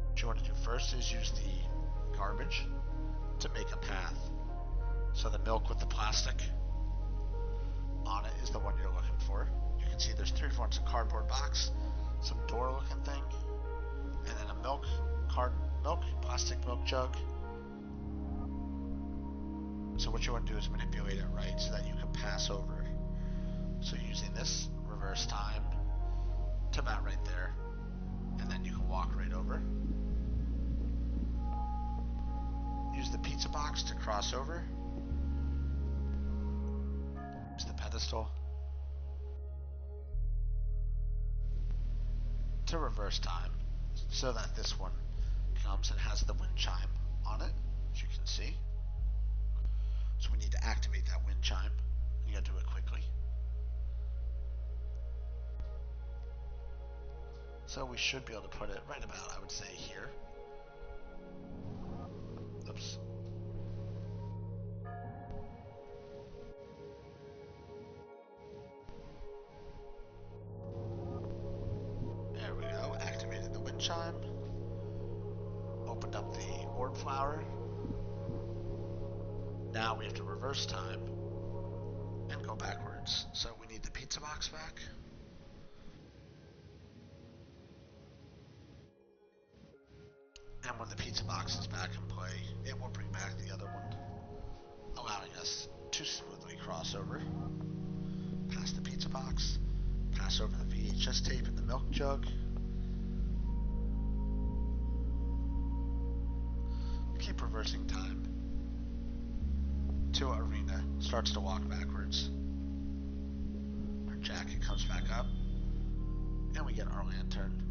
What you want to do first is use the garbage to make a path. So the milk with the plastic on it is the one you're looking for. You can see there's three different ones: a cardboard box, some door looking thing, and then a plastic milk jug. So what you want to do is manipulate it right so that you can pass over. So using this, reverse time to about right there, and then you can walk right over. Use the pizza box to cross over. Use the pedestal to reverse time so that this one comes and has the wind chime on it, as you can see. So we need to activate that wind chime. You gotta do it quickly. So we should be able to put it right about, I would say, here. Oops. There we go. Activated the wind chime. Opened up the orb flower. Now we have to reverse time and go backwards. So we need the pizza box back. And when the pizza box is back in play, it will bring back the other one, allowing us to smoothly cross over, pass the pizza box, pass over the VHS tape and the milk jug. Keep reversing time. To arena starts to walk backwards. Our jacket comes back up, and we get our lantern.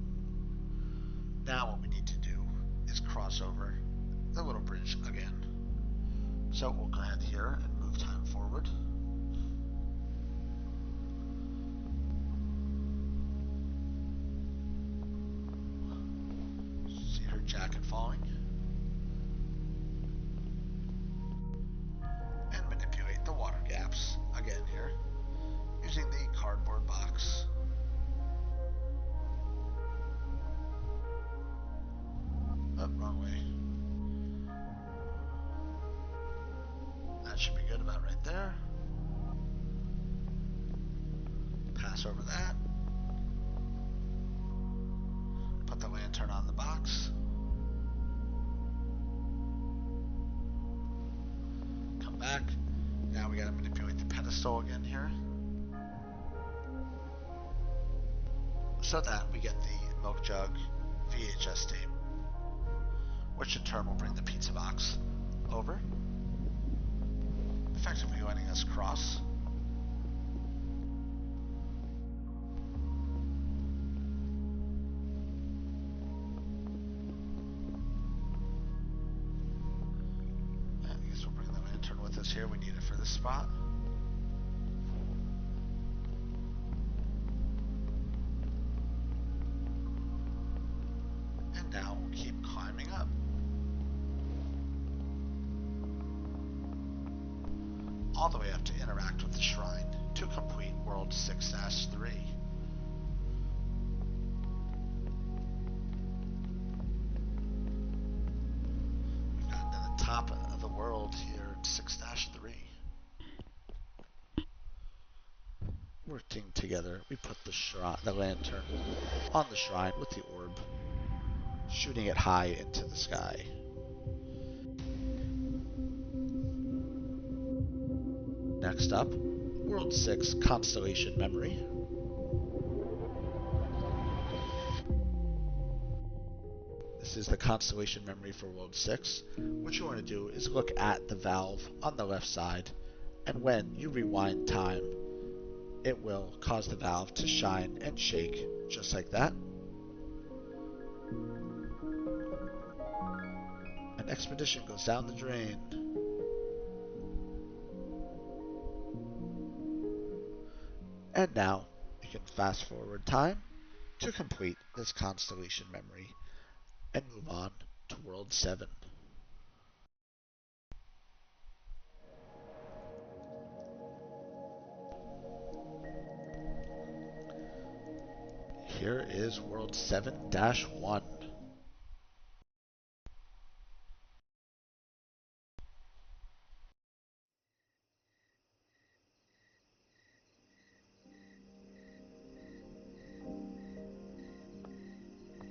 Now what we need to do is cross over the little bridge again. So we'll go ahead here and move time forward. See her jacket falling. And manipulate the water gaps again here, using the cardboard box. Oh, wrong way. That should be good about right there. Pass over that. Put the lantern on the box. Come back. Now we gotta manipulate the pedestal again here, so that we get the milk jug VHS tape, which in turn will bring the pizza box over, effectively letting us cross. I guess we'll bring the lantern with us here. We need it for this spot. And now we'll keep climbing up. All the way up to interact with the shrine to complete World 6-3. We've gotten to the top of the world here in 6-3. Working together, we put the lantern on the shrine with the orb, shooting it high into the sky. Next up, World 6 Constellation Memory. This is the Constellation Memory for World 6. What you want to do is look at the valve on the left side, and when you rewind time, it will cause the valve to shine and shake just like that. An expedition goes down the drain. And now you can fast forward time to complete this Constellation Memory and move on to World 7. Here is World 7-1.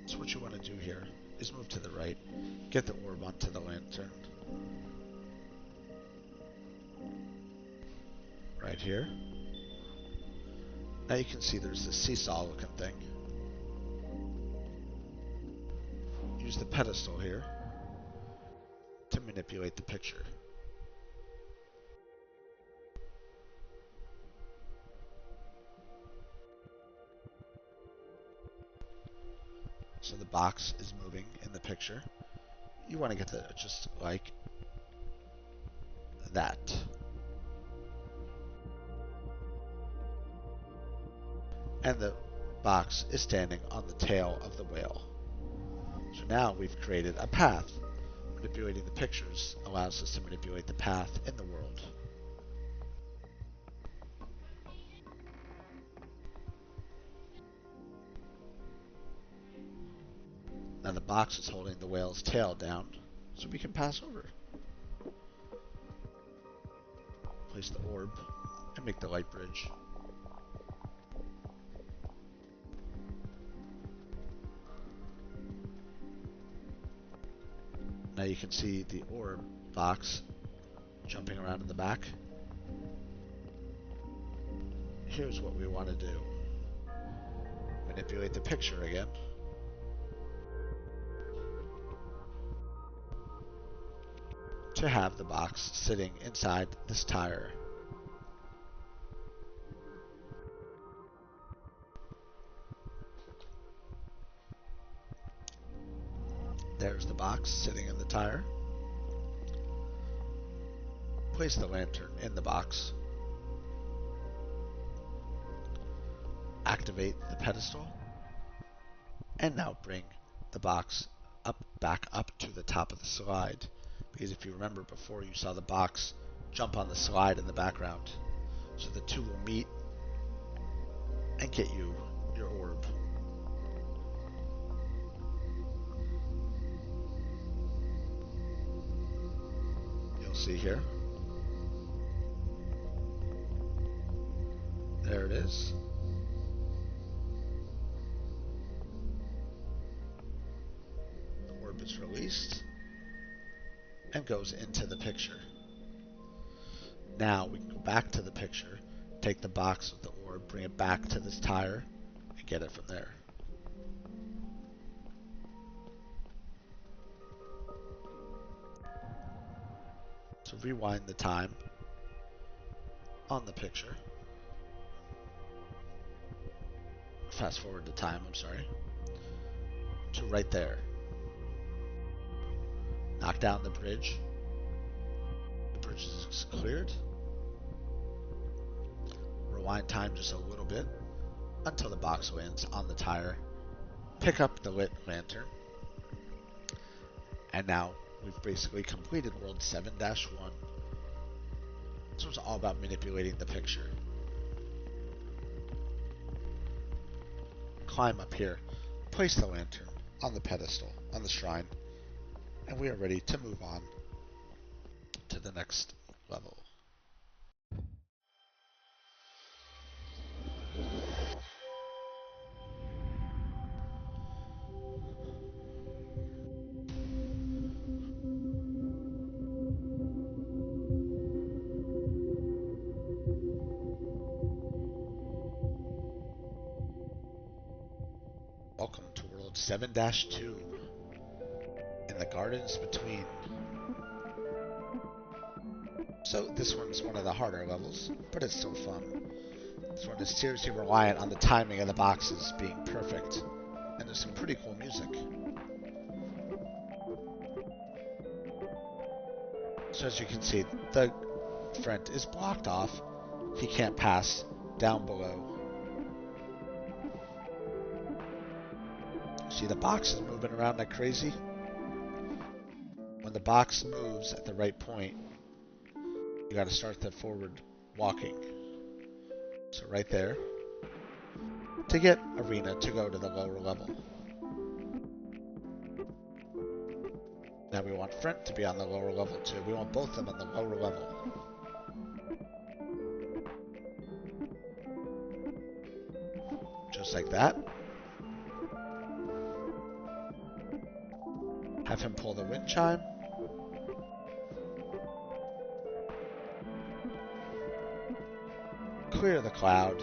So what you want to do here is move to the right, get the orb onto the lantern. Right here. Now you can see there's this seesaw looking thing. Use the pedestal here to manipulate the picture. So the box is moving in the picture. You want to get the just like that. And the box is standing on the tail of the whale. So now we've created a path. Manipulating the pictures allows us to manipulate the path in the world. Now the box is holding the whale's tail down, so we can pass over. Place the orb and make the light bridge. Now you can see the orb box jumping around in the back. Here's what we want to do. Manipulate the picture again. To have the box sitting inside this tire. There's the box sitting in the tire. Place the lantern in the box. Activate the pedestal. And now bring the box back up to the top of the slide. Because if you remember before, you saw the box jump on the slide in the background. So the two will meet and get you your orb. You'll see here. There it is. The orb is released and goes into the picture. Now we can go back to the picture, take the box with the orb, bring it back to this tire, and get it from there. So rewind the time on the picture. Fast forward the time, I'm sorry, to right there. Knock down the bridge. The bridge is cleared. Rewind time just a little bit until the box lands on the tire. Pick up the lit lantern. And now we've basically completed World 7-1. So it's all about manipulating the picture. Climb up here. Place the lantern on the pedestal, on the shrine. And we are ready to move on to the next level. Welcome to World 7-2 in the Gardens Between. So this one's one of the harder levels, but it's still fun. This one is seriously reliant on the timing of the boxes being perfect, and there's some pretty cool music. So as you can see, the front is blocked off. He can't pass down below. See, the box is moving around like crazy. When the box moves at the right point, you got to start the forward walking. So right there, to get Arena to go to the lower level. Now we want Front to be on the lower level too. We want both of them on the lower level. Just like that. Have him pull the wind chime. Clear the cloud.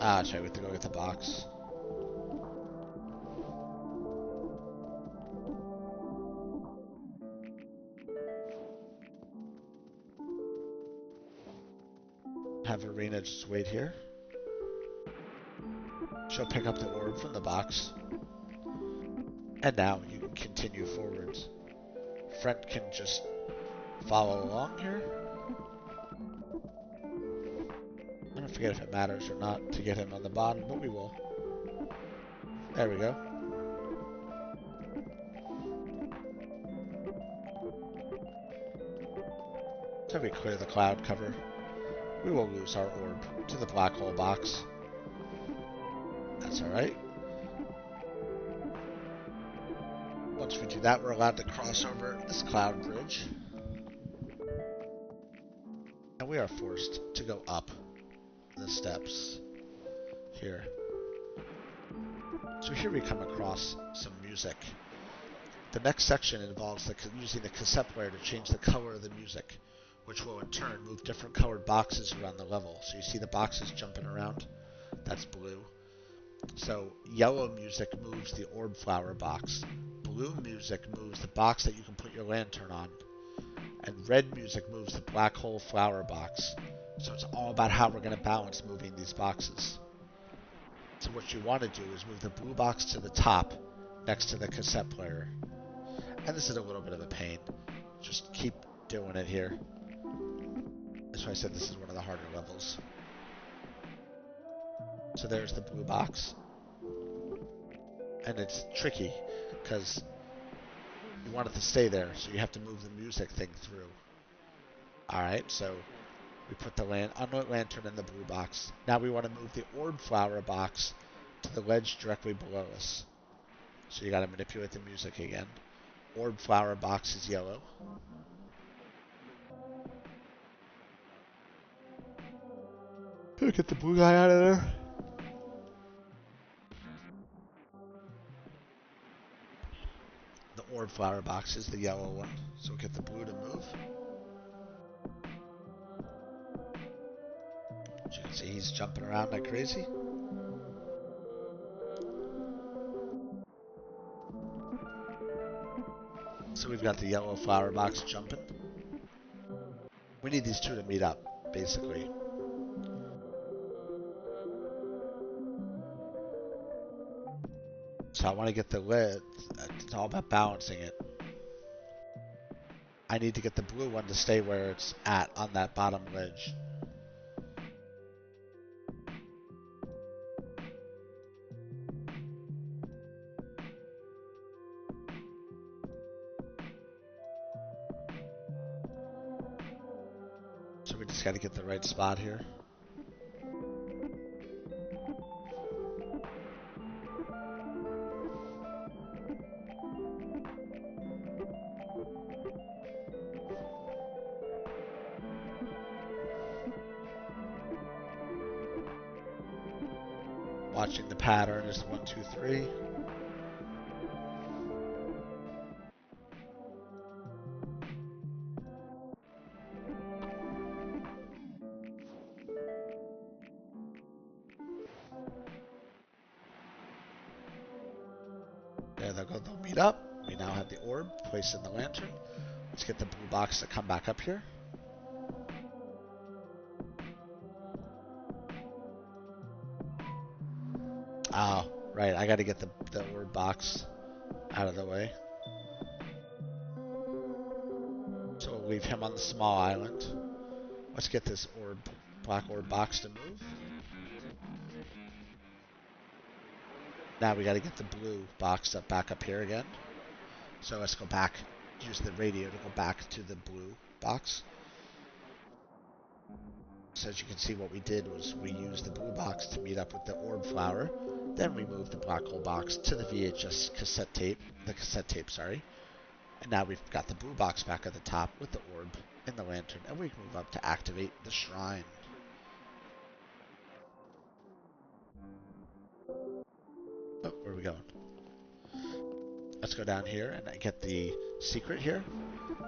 Ah, sorry, we have to go get the box. Have Arena just wait here. She'll pick up the orb from the box. And now you can continue forwards. Front can just follow along here. I don't forget if it matters or not to get him on the bottom, but we will. There we go. So we clear the cloud cover. We will lose our orb to the black hole box. That's alright. Once we do that, we're allowed to cross over this cloud bridge. And we are forced to go up the steps here. So here we come across some music The next section involves using the cassette player to change the color of the music, which will in turn move different colored boxes around the level. So you see the boxes jumping around? That's blue. So yellow music moves the orb flower box. Blue music moves the box that you can put your lantern on. And red music moves the black hole flower box. So it's all about how we're going to balance moving these boxes. So what you want to do is move the blue box to the top next to the cassette player. And this is a little bit of a pain. Just keep doing it here. That's why I said this is one of the harder levels. So there's the blue box. And it's tricky because you want it to stay there, so you have to move the music thing through. Alright, so we put the unlit lantern in the blue box. Now we want to move the orb flower box to the ledge directly below us. So you got to manipulate the music again. Orb flower box is yellow. Get the blue guy out of there. The orb flower box is the yellow one. So we'll get the blue to move. As you can see, he's jumping around like crazy. So we've got the yellow flower box jumping. We need these two to meet up, basically. So I want to get the lid. It's all about balancing it. I need to get the blue one to stay where it's at on that bottom ledge. So we just got to get the right spot here. Watching the pattern is 1, 2, 3. There they go, they'll meet up. We now have the orb placed in the lantern. Let's get the blue box to come back up here. Oh, right, I gotta get the orb box out of the way. So we'll leave him on the small island. Let's get this black orb box to move. Now we gotta get the blue box back up here again. So let's go back, use the radio to go back to the blue box. So as you can see, what we did was we used the blue box to meet up with the orb flower. Then we moved the black hole box to the VHS cassette tape, sorry. And now we've got the blue box back at the top with the orb in the lantern, and we can move up to activate the shrine. Oh, where are we going? Let's go down here and get the secret here.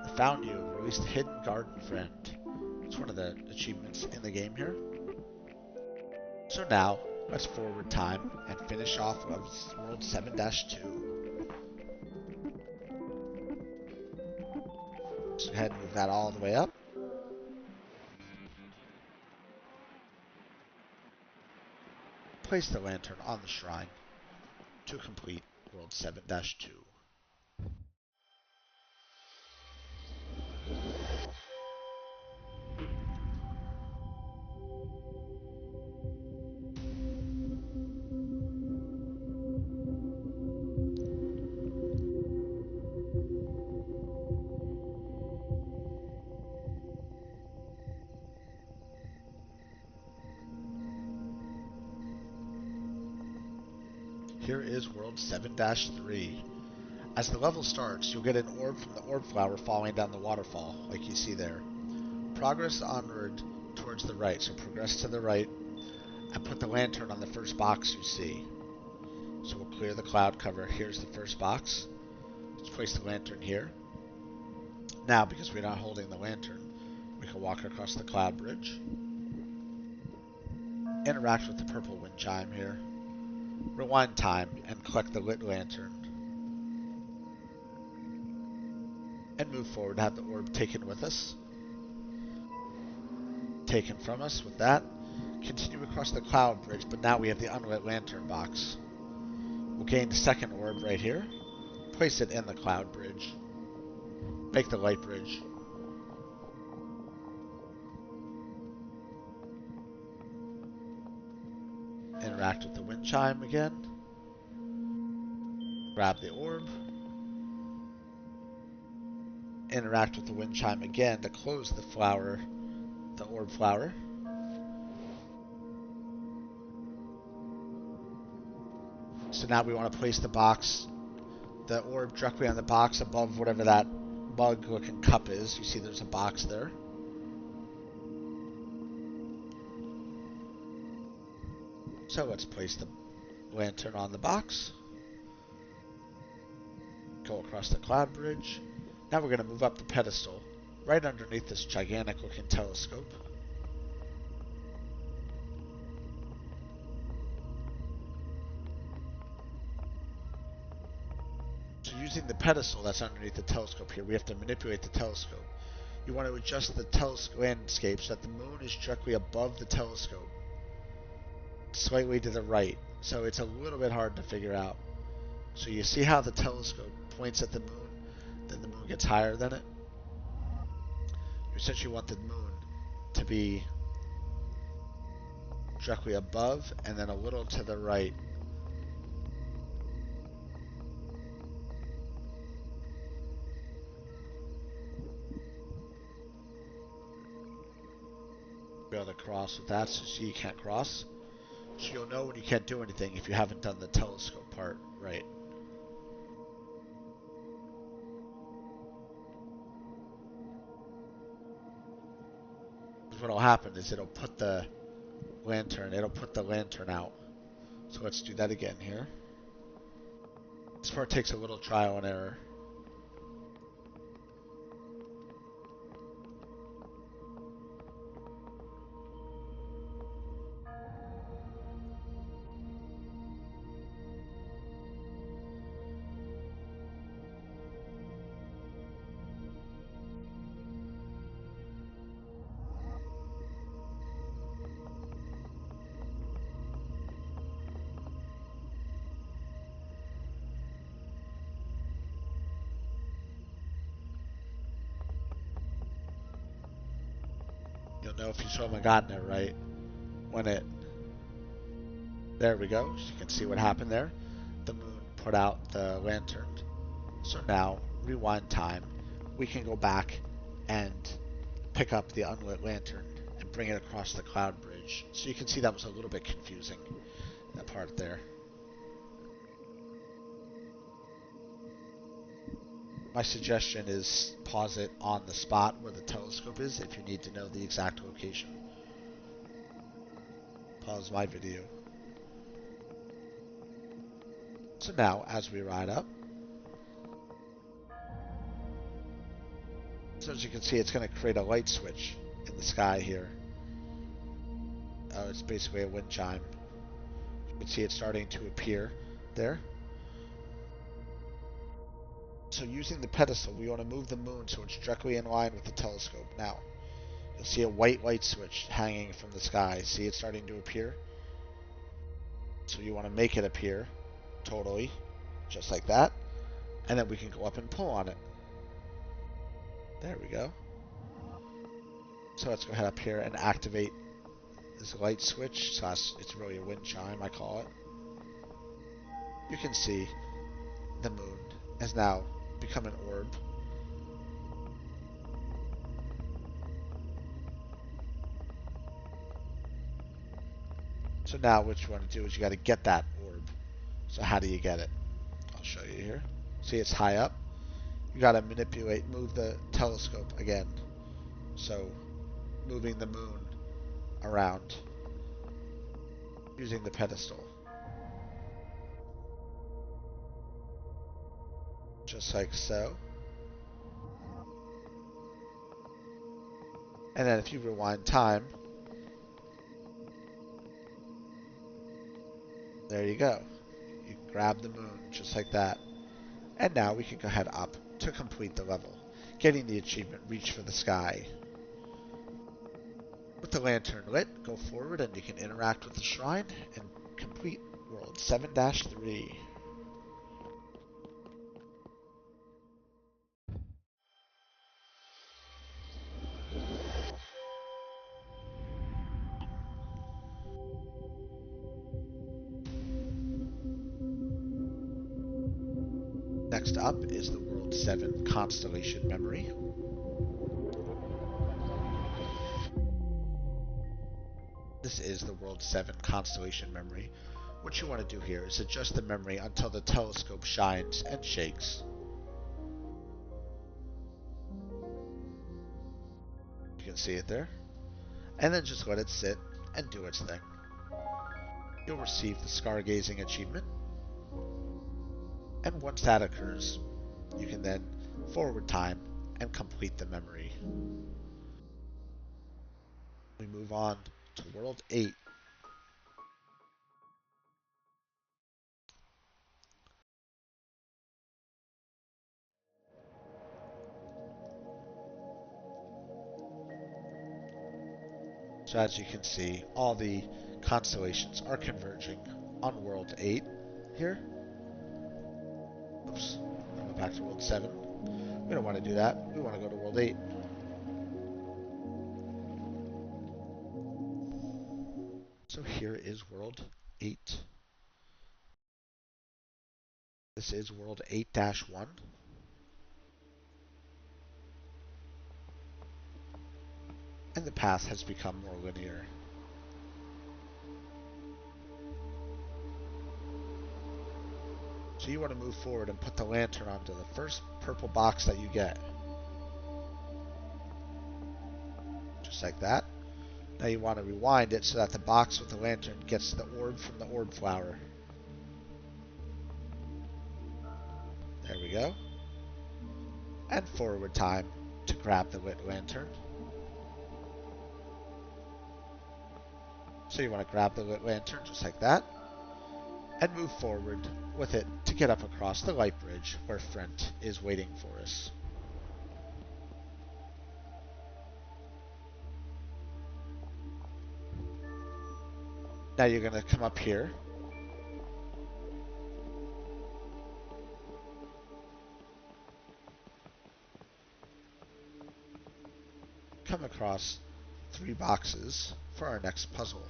I found you. Release the hidden garden friend. It's one of the achievements in the game here. So now, let's forward time and finish off World 7-2. So go ahead and move that all the way up. Place the lantern on the shrine to complete World 7-2. Here is World 7-3. As the level starts, you'll get an orb from the orb flower falling down the waterfall, like you see there. Progress onward towards the right, so progress to the right, and put the lantern on the first box you see. So we'll clear the cloud cover. Here's the first box. Let's place the lantern here. Now, because we're not holding the lantern, we can walk across the cloud bridge. Interact with the purple wind chime here. Rewind time and collect the lit lantern. And move forward to have the orb taken with us. Taken from us with that. Continue across the cloud bridge, but now we have the unlit lantern box. We'll gain the second orb right here. Place it in the cloud bridge. Make the light bridge. Interact with the wind chime again. Grab the orb. Interact with the wind chime again to close the flower, the orb flower. So now we want to place the box, the orb directly on the box above whatever that bug looking cup is. You see there's a box there. So let's place the lantern on the box. Go across the cloud bridge. Now we're going to move up the pedestal, right underneath this gigantic looking telescope. So using the pedestal that's underneath the telescope here, we have to manipulate the telescope. You want to adjust the landscape so that the moon is directly above the telescope, slightly to the right. So it's a little bit hard to figure out. So you see how the telescope points at the moon, then the moon gets higher than it? You essentially want the moon to be directly above and then a little to the right. Be able to cross with that, so you can't cross. So you'll know when you can't do anything if you haven't done the telescope part right. What'll happen is it'll put the lantern out. So let's do that again here. This part takes a little trial and error. You'll know if you still haven't gotten it right when it... There we go. So you can see what happened there. The moon put out the lantern. So now, rewind time. We can go back and pick up the unlit lantern and bring it across the cloud bridge. So you can see that was a little bit confusing, that part there. My suggestion is pause it on the spot where the telescope is if you need to know the exact location. Pause my video. So now, as we ride up, so as you can see, it's going to create a light switch in the sky here. It's basically a wind chime. You can see it starting to appear there. So using the pedestal, we want to move the moon so it's directly in line with the telescope. Now, you'll see a white light switch hanging from the sky. See it starting to appear? So you want to make it appear totally, just like that. And then we can go up and pull on it. There we go. So let's go ahead up here and activate this light switch. So it's really a wind chime, I call it. You can see the moon has now become an orb. So now what you want to do is you got to get that orb. So how do you get it? I'll show you here. See, it's high up. You got to move the telescope again. So moving the moon around using the pedestal. just like so. And then if you rewind time, there you go. You grab the moon just like that. And now we can go ahead up to complete the level, getting the achievement Reach for the Sky. With the lantern lit, go forward and you can interact with the shrine and complete World 7-3. Next up is the World 7 Constellation memory. This is the World 7 Constellation memory. What you want to do here is adjust the memory until the telescope shines and shakes. You can see it there. And then just let it sit and do its thing. You'll receive the Stargazing achievement. And once that occurs, you can then forward time and complete the memory. We move on to World 8. So as you can see, all the constellations are converging on World 8 here. Oops, I went back to World 7. We don't want to do that. We want to go to World 8. So here is World 8. This is World 8-1. And the path has become more linear. So you want to move forward and put the lantern onto the first purple box that you get. Just like that. Now you want to rewind it so that the box with the lantern gets the orb from the orb flower. There we go. And forward time to grab the lit lantern. So you want to grab the lit lantern just like that. And move forward with it to get up across the light bridge where Frent is waiting for us. Now you're going to come up here. Come across 3 boxes for our next puzzle.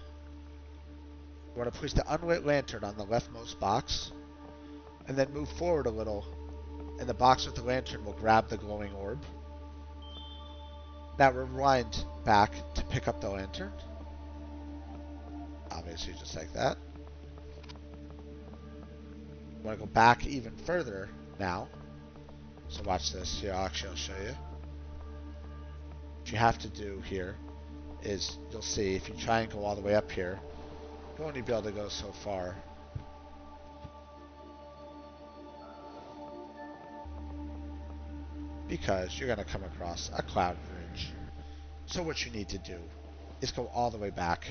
You want to place the unlit lantern on the leftmost box, and then move forward a little, and the box with the lantern will grab the glowing orb. Now rewind back to pick up the lantern. Obviously just like that. You want to go back even further now. So watch this. Here, I'll show you. What you have to do here is, you'll see, if you try and go all the way up here, you'll only be able to go so far. Because you're going to come across a cloud bridge. So what you need to do is go all the way back.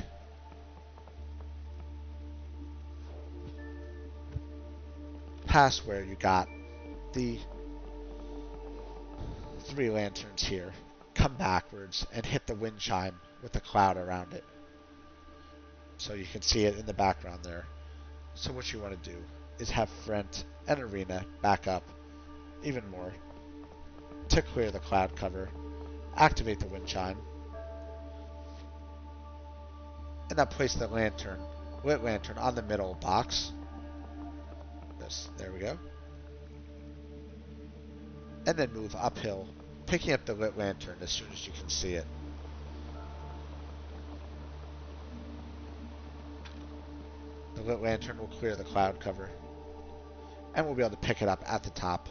Past where you got the 3 lanterns here. Come backwards and hit the wind chime with the cloud around it. So you can see it in the background there. So what you want to do is have Frent and Arena back up even more to clear the cloud cover, activate the wind chime, and now place the lit lantern on the middle box. There we go. And then move uphill, picking up the lit lantern as soon as you can see it. The lit lantern will clear the cloud cover, and we'll be able to pick it up at the top.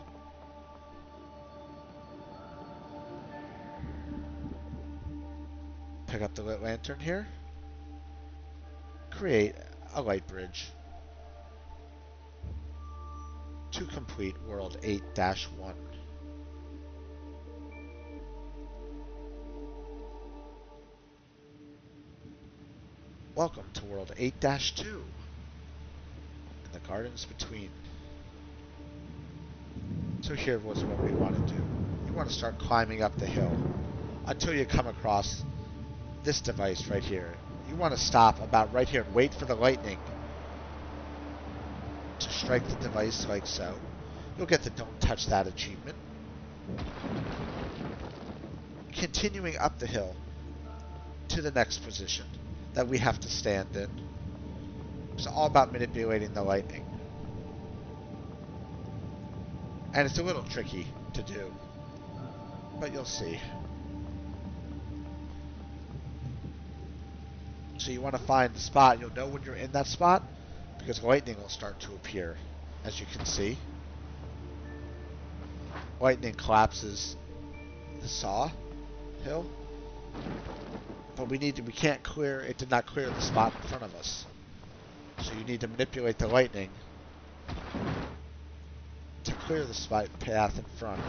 Pick up the lit lantern here. Create a light bridge. to complete World 8-1. Welcome to World 8-2 in the Gardens Between. So here was what we want to do. You want to start climbing up the hill until you come across this device right here. You want to stop about right here and wait for the lightning to strike the device like so. You'll get the Don't Touch That achievement. Continuing up the hill to the next position that we have to stand in. It's all about manipulating the lightning. And it's a little tricky to do, but you'll see. So you want to find the spot. You'll know when you're in that spot because lightning will start to appear, as you can see. Lightning collapses the saw hill, but we can't clear. It did not clear the spot in front of us. So you need to manipulate the lightning to clear the spot path in front.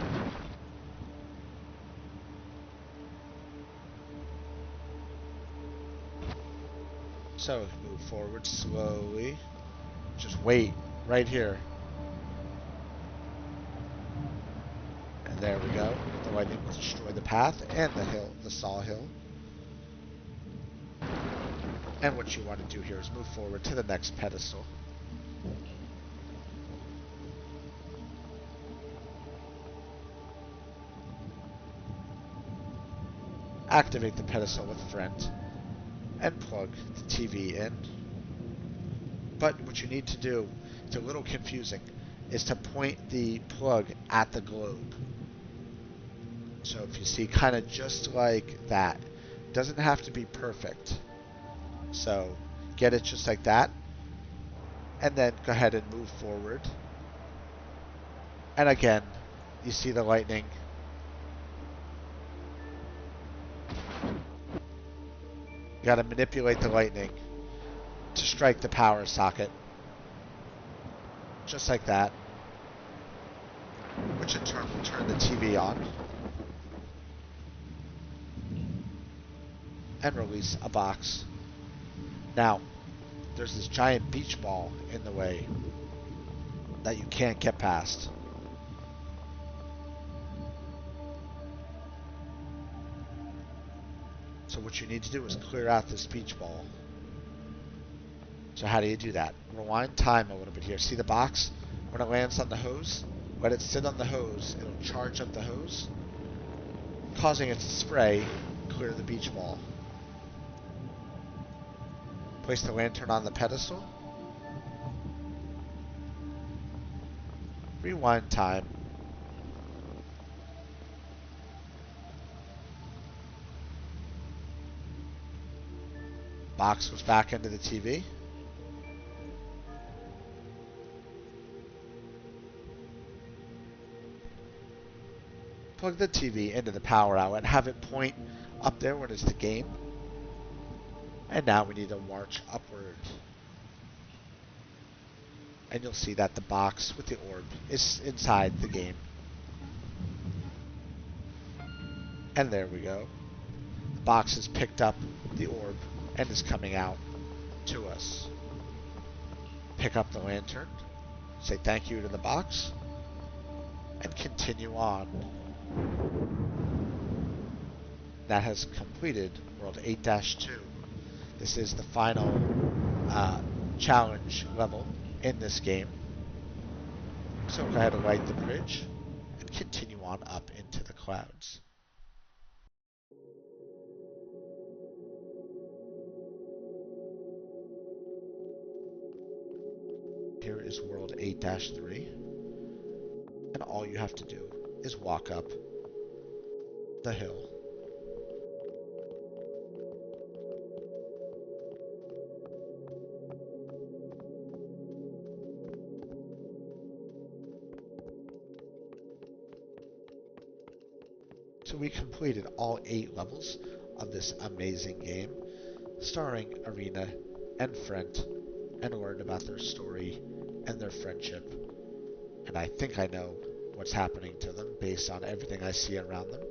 So move forward slowly. Just wait right here. And there we go. The lightning will destroy the path and the hill, the saw hill. And what you want to do here is move forward to the next pedestal. Activate the pedestal with friend and plug the TV in. But what you need to do, it's a little confusing, is to point the plug at the globe. So if you see kind of just like that, doesn't have to be perfect. So get it just like that, and then go ahead and move forward. And again, you see the lightning. You got to manipulate the lightning to strike the power socket. Just like that. Which in turn will turn the TV on. And release a box. Now, there's this giant beach ball in the way that you can't get past. So what you need to do is clear out this beach ball. So how do you do that? Rewind time a little bit here. See the box? When it lands on the hose, let it sit on the hose. It'll charge up the hose, causing it to spray, clear the beach ball. Place the lantern on the pedestal. Rewind time. Box goes back into the TV. Plug the TV into the power outlet. Have it point up there when it's the game. And now we need to march upward. And you'll see that the box with the orb is inside the game. And there we go. The box has picked up the orb and is coming out to us. Pick up the lantern. Say thank you to the box. And continue on. That has completed World 8-2. This is the final challenge level in this game. So go ahead and light the bridge and continue on up into the clouds. Here is World 8-3. And all you have to do is walk up the hill. So we completed all 8 levels of this amazing game, starring Arena and Frent, and learned about their story and their friendship And I think I know what's happening to them based on everything I see around them.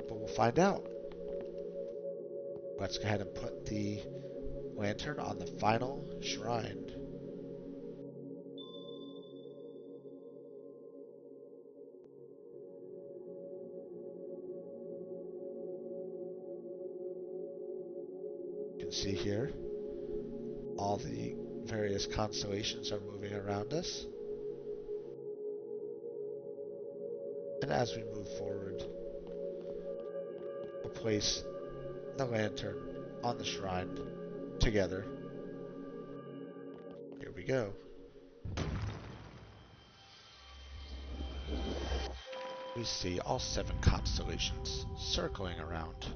But we'll find out. Let's go ahead and put the lantern on the final shrine. You can see here all the various constellations are moving around us. And as we move forward, we'll place the lantern on the shrine together. Here we go. We see all 7 constellations circling around.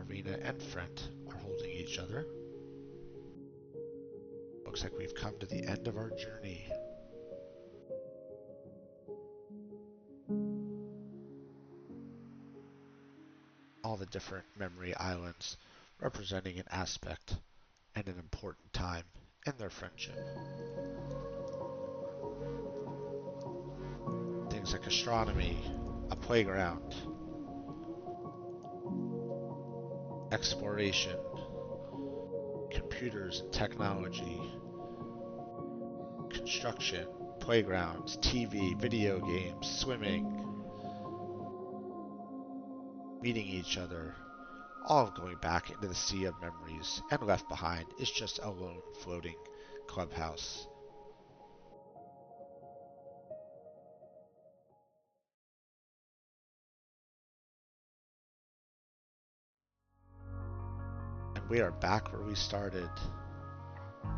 Arena and Friend are holding each other. Looks like we've come to the end of our journey. All the different memory islands representing an aspect and an important time in their friendship. Things like astronomy, a playground, exploration, computers and technology, construction, playgrounds, TV, video games, swimming, meeting each other, all going back into the sea of memories, and left behind is just a lone floating clubhouse. And we are back where we started,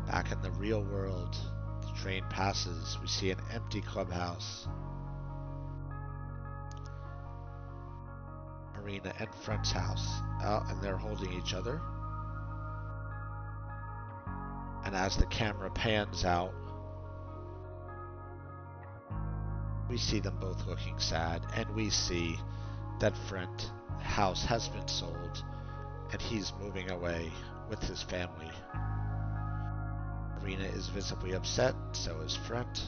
back in the real world. The train passes, we see an empty clubhouse. Marina and Friend's house, and they're holding each other. And as the camera pans out, we see them both looking sad, and we see that Friend's house has been sold, and he's moving away with his family. Marina is visibly upset, so is Friend,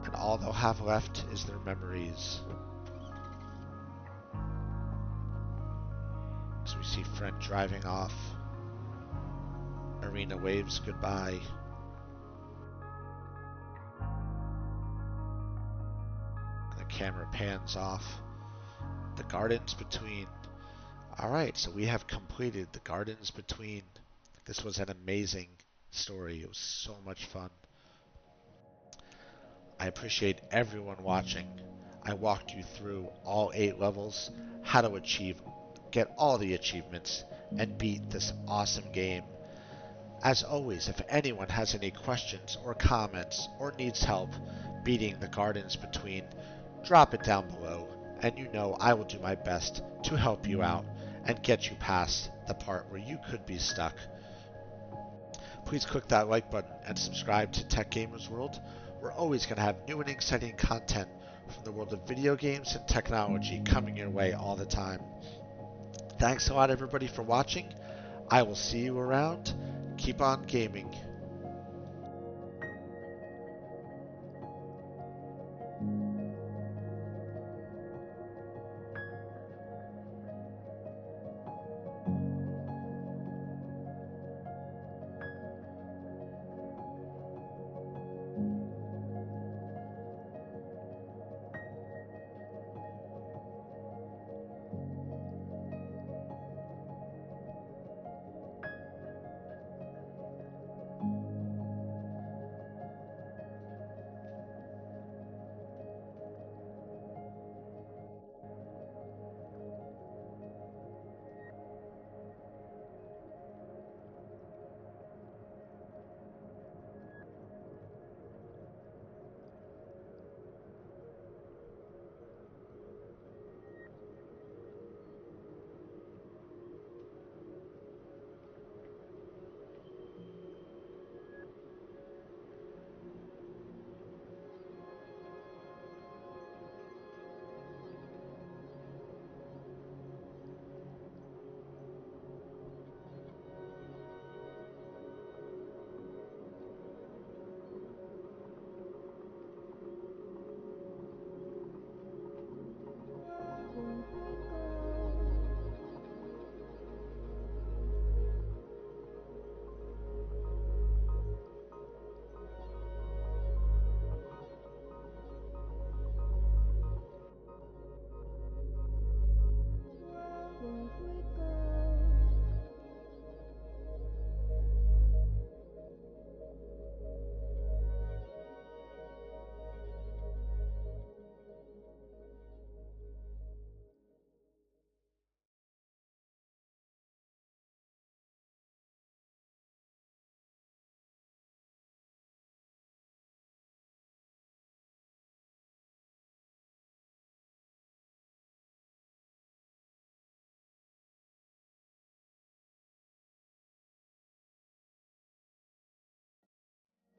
and all they'll have left is their memories. As we see Friend driving off, Marina waves goodbye. The camera pans off. The Gardens Between. Alright, so we have completed The Gardens Between. This was an amazing story. It was so much fun. I appreciate everyone watching. I walked you through all 8 levels, how to get all the achievements, and beat this awesome game. As always, if anyone has any questions or comments or needs help beating The Gardens Between, drop it down below, and you know I will do my best to help you out and get you past the part where you could be stuck. Please click that like button and subscribe to Tech Gamers World. We're always going to have new and exciting content from the world of video games and technology coming your way all the time. Thanks a lot everybody for watching. I will see you around. Keep on gaming.